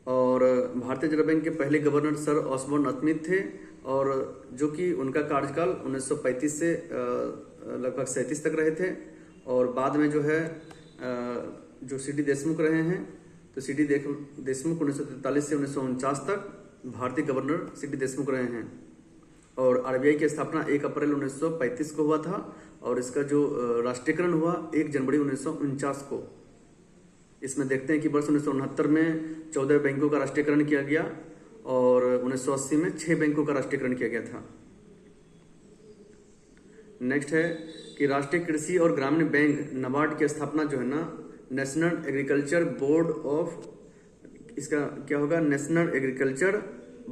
और भारतीय रिजर्व बैंक के पहले गवर्नर सर ऑसबोर्न स्मिथ थे और जो कि उनका कार्यकाल 1935 से लगभग 37 तक रहे थे। और बाद में जो है जो सीडी देशमुख रहे हैं, तो सीडी देशमुख 1943 से 1949 तक भारतीय गवर्नर सीडी देशमुख रहे हैं। और आरबीआई की स्थापना 1 अप्रैल 1935 को हुआ था और इसका जो राष्ट्रीयकरण हुआ 1 जनवरी 1949 को। इसमें देखते हैं कि वर्ष 1969 में 14 बैंकों का राष्ट्रीयकरण किया गया और 1980 में 6 बैंकों का राष्ट्रीयकरण किया गया था। नेक्स्ट है कि राष्ट्रीय कृषि और ग्रामीण बैंक नाबार्ड की स्थापना जो है ना नेशनल एग्रीकल्चर बोर्ड ऑफ, इसका क्या होगा, national agriculture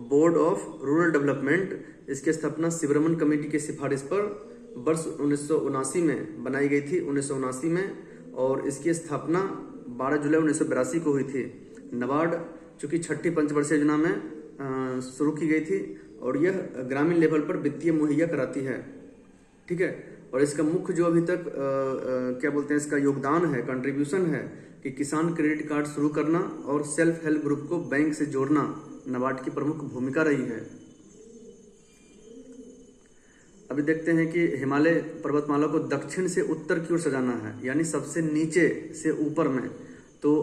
board of rural development, इसकी स्थापना शिवरमन कमेटी की सिफारिश पर वर्ष 1979 में बनाई गई थी, 1979 में। और इसकी स्थापना 12 जुलाई 1982 को हुई थी। नाबार्ड चूंकि 6ठी पंचवर्षीय योजना में शुरू की गई थी और यह ग्रामीण लेवल पर वित्तीय मुहैया कराती है। ठीक है, और इसका मुख्य जो अभी तक क्या बोलते हैं, इसका योगदान है, कंट्रीब्यूशन है कि किसान क्रेडिट कार्ड शुरू करना और सेल्फ हेल्प ग्रुप को बैंक से जोड़ना नाबार्ड की प्रमुख भूमिका रही है। अभी देखते हैं कि हिमालय पर्वतमाला को दक्षिण से उत्तर की ओर सजाना है, यानी सबसे नीचे से ऊपर में। तो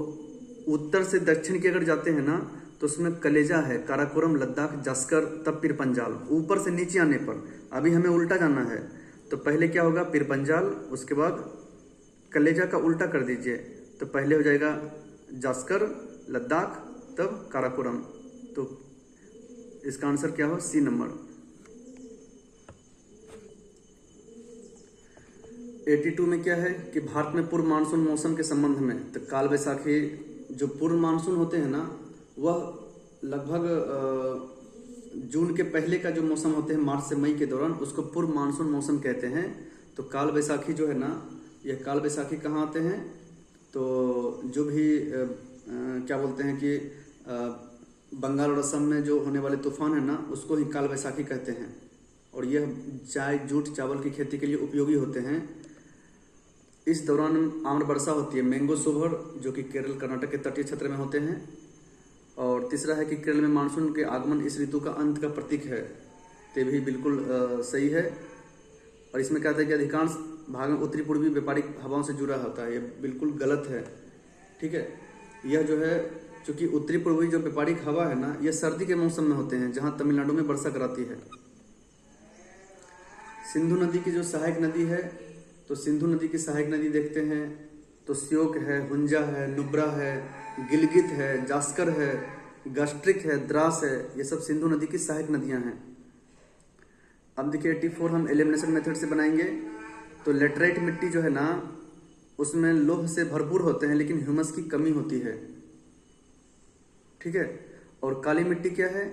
उत्तर से दक्षिण की अगर जाते हैं ना तो उसमें कलेजा है, काराकोरम, लद्दाख, जास्कर, तब पीरपंजाल। ऊपर से नीचे आने पर अभी हमें उल्टा जाना है, तो पहले क्या होगा, पीरपंजाल, उसके बाद कलेजा का उल्टा कर दीजिए, तो पहले हो जाएगा जास्कर, लद्दाख, तब काराकोरम। तो इसका आंसर क्या हो, सी नंबर। 82 में क्या है कि भारत में पूर्व मानसून मौसम के संबंध में, तो काल वैसाखी जो पूर्व मानसून होते हैं ना, वह लगभग जून के पहले का जो मौसम होते हैं मार्च से मई के दौरान, उसको पूर्व मानसून मौसम कहते हैं। तो काल वैसाखी जो है ना, यह काल वैसाखी कहाँ आते हैं, तो जो भी क्या बोलते हैं कि बंगाल और असम में जो होने वाले तूफान है ना, उसको ही काल वैसाखी कहते हैं। और यह चाय, जूट, चावल की खेती के लिए उपयोगी होते हैं। इस दौरान आम्र वर्षा होती है, मैंगो सोभर, जो कि केरल कर्नाटक के तटीय क्षेत्र में होते हैं। और तीसरा है कि केरल में मानसून के आगमन इस ऋतु का अंत का प्रतीक है। तो भी बिल्कुल सही है। और इसमें क्या था कि अधिकांश भाग में उत्तरी पूर्वी व्यापारिक हवाओं से जुड़ा होता है, यह बिल्कुल गलत है। ठीक है, यह जो है, चूंकि उत्तरी पूर्वी जो व्यापारिक हवा है ना, यह सर्दी के मौसम में होते हैं, जहां तमिलनाडु में वर्षा कराती है। सिंधु नदी की जो सहायक नदी है, तो सिंधु नदी की सहायक नदी देखते हैं तो श्योक है, हुंजा है, नुब्रा है, गिलगित है, जास्कर है, गस्ट्रिक है, द्रास है, ये सब सिंधु नदी की सहायक नदियां हैं। अब देखिए 84 हम एलिमिनेशन मेथड से बनाएंगे। तो लेटराइट मिट्टी जो है ना, उसमें लौह से भरपूर होते हैं, लेकिन ह्यूमस की कमी होती है। ठीक है। और काली मिट्टी क्या है,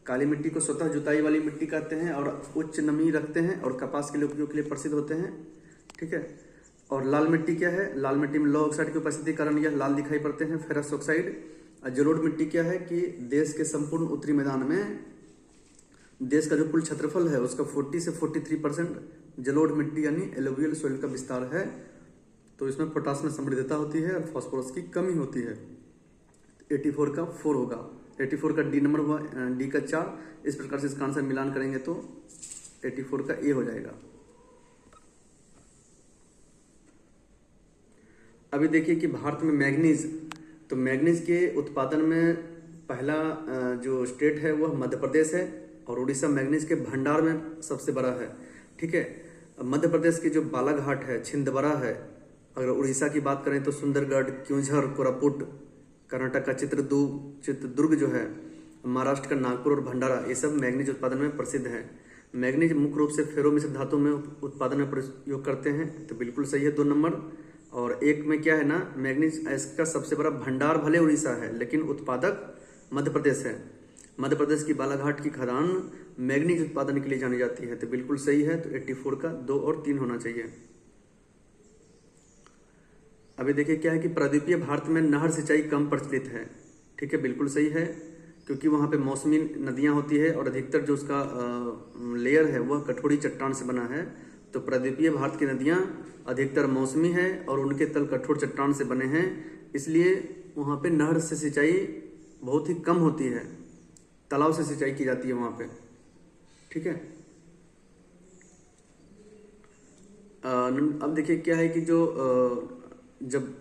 काली मिट्टी को स्वतः जुताई वाली मिट्टी कहते हैं और उच्च नमी रखते हैं और कपास के लिए उपयोग के लिए प्रसिद्ध होते हैं। ठीक है। और लाल मिट्टी क्या है, लाल मिट्टी में लौह ऑक्साइड की उपस्थिति के कारण यह लाल दिखाई पड़ते हैं, फेरस ऑक्साइड। और जलोढ़ मिट्टी क्या है कि देश के संपूर्ण उत्तरी मैदान में देश का जो कुल क्षेत्रफल है उसका 40 से 43% जलोढ़ मिट्टी यानी एलुवियल सोइल का विस्तार है। तो इसमें पोटास में समृद्धता होती है और फास्फोरस की कमी होती है। 84 का 4 होगा। 84 का डी नंबर हुआ, डी का 4। इस प्रकार से इसका आंसर मिलान करेंगे तो 84 का ए हो जाएगा। अभी देखिए कि भारत में मैग्नीज, तो मैग्नीज के उत्पादन में पहला जो स्टेट है वह मध्य प्रदेश है और उड़ीसा मैग्नीज के भंडार में सबसे बड़ा है। ठीक है। मध्य प्रदेश की जो बालाघाट है, छिंदवाड़ा है। अगर उड़ीसा की बात करें तो सुंदरगढ़, क्योंझर, कोरापुट। कर्नाटक का चित्रदुर्ग जो है, महाराष्ट्र का नागपुर और भंडारा, ये सब मैग्नीज उत्पादन में प्रसिद्ध है। मैग्नीज मुख्य रूप से फेरो मिश्र धातु में उत्पादन में प्रयोग करते हैं, तो बिल्कुल सही है 2 नंबर। और एक में क्या है ना, मैग्नीज का सबसे बड़ा भंडार भले उड़ीसा है, लेकिन उत्पादक मध्य प्रदेश है। मध्य प्रदेश की बालाघाट की खदान मैग्नीज उत्पादन के लिए जानी जाती है, तो बिल्कुल सही है। तो 84 का 2 और 3 होना चाहिए। अभी देखिए क्या है कि प्रायद्वीपीय भारत में नहर सिंचाई कम प्रचलित है। ठीक है, बिल्कुल सही है, क्योंकि वहाँ पे मौसमी नदियाँ होती है और अधिकतर जो उसका लेयर है वह कठोरी चट्टान से बना है। तो प्रायद्वीपीय भारत की नदियाँ अधिकतर मौसमी है और उनके तल कठोर चट्टान से बने हैं, इसलिए वहाँ पे नहर से सिंचाई बहुत ही कम होती है, तालाब से सिंचाई की जाती है वहाँ पे। ठीक है। अब देखिए क्या है कि जो जब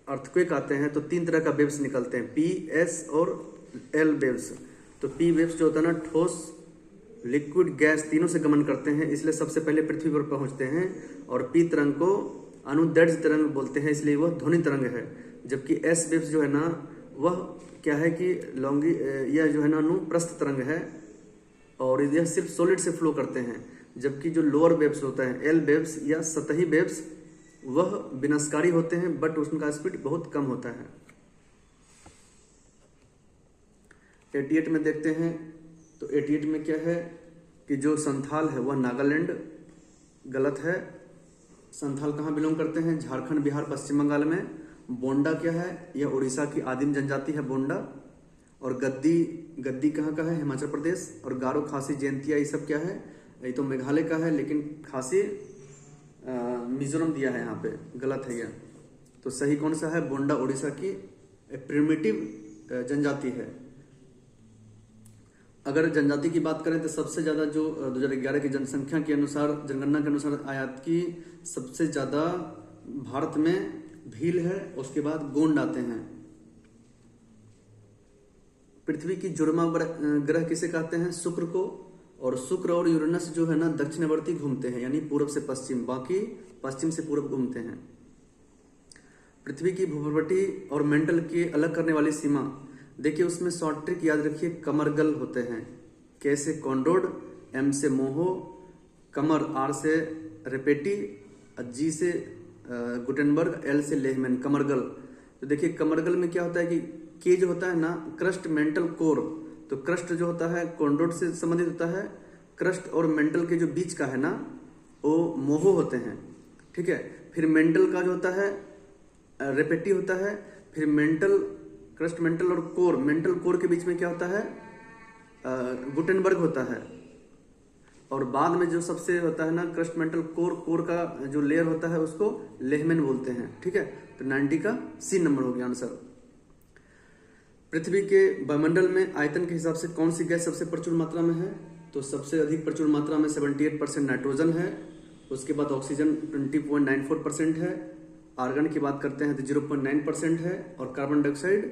अर्थक्वेक आते हैं तो 3 तरह का वेव्स निकलते हैं, पी, एस और एल वेव्स। तो पी वेव्स जो होता है ना, ठोस, लिक्विड, गैस तीनों से गमन करते हैं, इसलिए सबसे पहले पृथ्वी पर पहुंचते हैं। और पी तरंग को अनुदैर्ध्य तरंग बोलते हैं, इसलिए वह ध्वनि तरंग है। जबकि एस वेव्स जो है ना, वह क्या है कि यह जो है ना अनुप्रस्थ तरंग है और यह सिर्फ सॉलिड से फ्लो करते हैं। जबकि जो लोअर वेव्स होता है, एल वेव्स या सतही वेव्स, वह विनाशकारी होते हैं, बट उनका स्पीड बहुत कम होता है। 88 में देखते हैं तो 88 में क्या है कि जो संथाल है वह नागालैंड, गलत है। संथाल कहाँ बिलोंग करते हैं, झारखंड, बिहार, पश्चिम बंगाल में। बोंडा क्या है, यह उड़ीसा की आदिम जनजाति है बोंडा। और गद्दी कहाँ का है, हिमाचल प्रदेश। और गारो, खासी, जयंतिया, ये सब क्या है, ये तो मेघालय का है, लेकिन खासी मिजोरम दिया है यहाँ पे, गलत है यह। तो सही कौन सा है, बोंडा उड़ीसा की प्रिमिटिव जनजाति है। अगर जनजाति की बात करें तो सबसे ज्यादा जो 2011 की जनसंख्या के अनुसार, जनगणना के अनुसार आयात की सबसे ज्यादा भारत में भील है, उसके बाद गोंड आते हैं। पृथ्वी की जुड़वा ग्रह किसे कहते हैं, शुक्र को। और शुक्र और यूरेनस जो है ना दक्षिणावर्ती घूमते हैं, यानी पूर्व से पश्चिम, बाकी पश्चिम से पूर्व घूमते हैं। पृथ्वी की भूपर्वती और मेंटल के अलग करने वाली सीमा, देखिए उसमें शॉर्ट ट्रिक याद रखिए, कमरगल होते हैं। के से कॉन्डोड, एम से मोहो, कमर आर से रेपेटी, जी से गुटेनबर्ग, एल से लेहमैन, कमरगल। तो देखिए कमरगल में क्या होता है कि के जो होता है ना, क्रस्ट मेंटल कोर, तो क्रस्ट जो होता है कॉन्डोड से संबंधित होता है, क्रस्ट और मेंटल के जो बीच का है ना वो मोहो होते हैं, ठीक है। फिर मेंटल का जो होता है रेपेटी होता है, फिर मेंटल, क्रस्ट मेंटल और कोर, मेंटल कोर के बीच में क्या होता है गुटेनबर्ग होता है। और बाद में जो सबसे होता है ना क्रस्ट मेंटल कोर, कोर का जो लेयर होता है उसको लेहमैन बोलते हैं, ठीक है। तो 90 का सी नंबर हो गया आंसर। पृथ्वी के वायुमंडल में आयतन के हिसाब से कौन सी गैस सबसे प्रचुर मात्रा में है? तो सबसे अधिक प्रचुर मात्रा में 78% नाइट्रोजन है, उसके बाद ऑक्सीजन 20.94% है, आर्गन की बात करते हैं तो 0.9% है, और कार्बन डाइऑक्साइड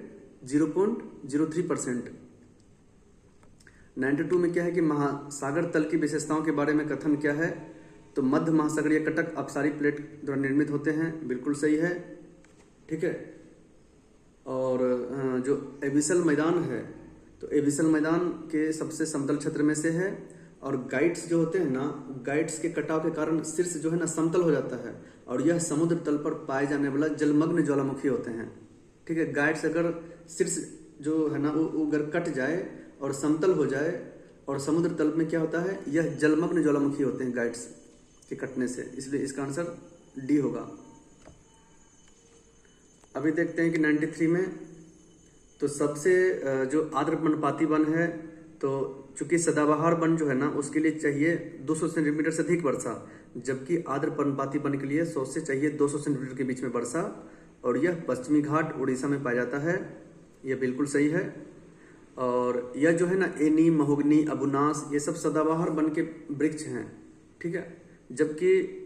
0.03%। 92 में क्या है कि महासागर तल की विशेषताओं के बारे में कथन क्या है? तो मध्य महासागरीय कटक अपसारी प्लेट द्वारा निर्मित होते हैं, बिल्कुल सही है, ठीक है। और जो एबिसल मैदान है, तो एबिसल मैदान के सबसे समतल क्षेत्र में से है। और गाइड्स जो होते हैं ना, गाइड्स के कटाव के कारण शीर्ष जो है ना समतल हो जाता है, और यह समुद्र तल पर पाए जाने वाला जलमग्न ज्वालामुखी होते हैं, ठीक है। गाइड्स अगर शीर्ष जो है ना वो अगर कट जाए और समतल हो जाए और समुद्र तल में क्या होता है, यह जलमग्न ज्वालामुखी होते हैं गाइड्स के कटने से, इसलिए इसका आंसर डी होगा। अभी देखते हैं कि 93 में, तो सबसे जो आर्द्र पर्णपाती वन है, तो चूंकि सदाबहार वन जो है ना उसके लिए चाहिए 200 सेंटीमीटर से अधिक वर्षा, जबकि आर्द्र पर्णपाती वन के लिए 100 से चाहिए 200 सेंटीमीटर के बीच में वर्षा, और यह पश्चिमी घाट उड़ीसा में पाया जाता है, यह बिल्कुल सही है। और यह जो है ना एनी, महोगनी, अबुनास, ये सब सदाबहार वन के वृक्ष हैं, ठीक है। जबकि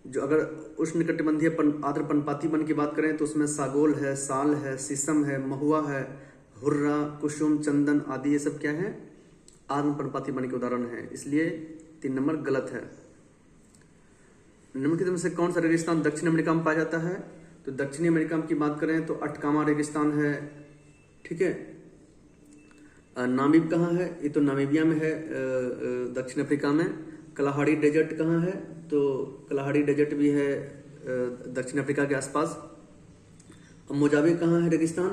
जो अगर उष्णकटिबंधीय आर्द्र पर्णपाती वन की बात करें तो उसमें सागौल है, साल है, शीशम है, महुआ है, हुर्रा, कुसुम, चंदन आदि, ये सब क्या है आर्द्र पर्णपाती वन के उदाहरण है, इसलिए 3 नंबर गलत है। निम्नलिखित में से कौन सा रेगिस्तान दक्षिण अमेरिका में पाया जाता है? तो दक्षिणी अमेरिका की बात करें तो अटकामा रेगिस्तान है, ठीक है। नामीब कहाँ है? ये तो नामीबिया में है, दक्षिण अफ्रीका में। कलाहाड़ी डेजर्ट कहाँ है? तो कलाहाड़ी डेजर्ट भी है दक्षिण अफ्रीका के आसपास। मोजाबे कहाँ है रेगिस्तान?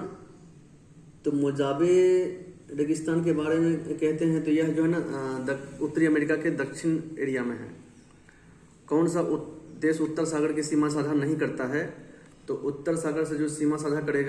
तो मोजाबे रेगिस्तान के बारे में कहते हैं तो यह जो है ना उत्तरी अमेरिका के दक्षिण एरिया में है। कौन सा देश उत्तर सागर की सीमा साझा नहीं करता है? तो उत्तर सागर से जो सीमा साझा करेगा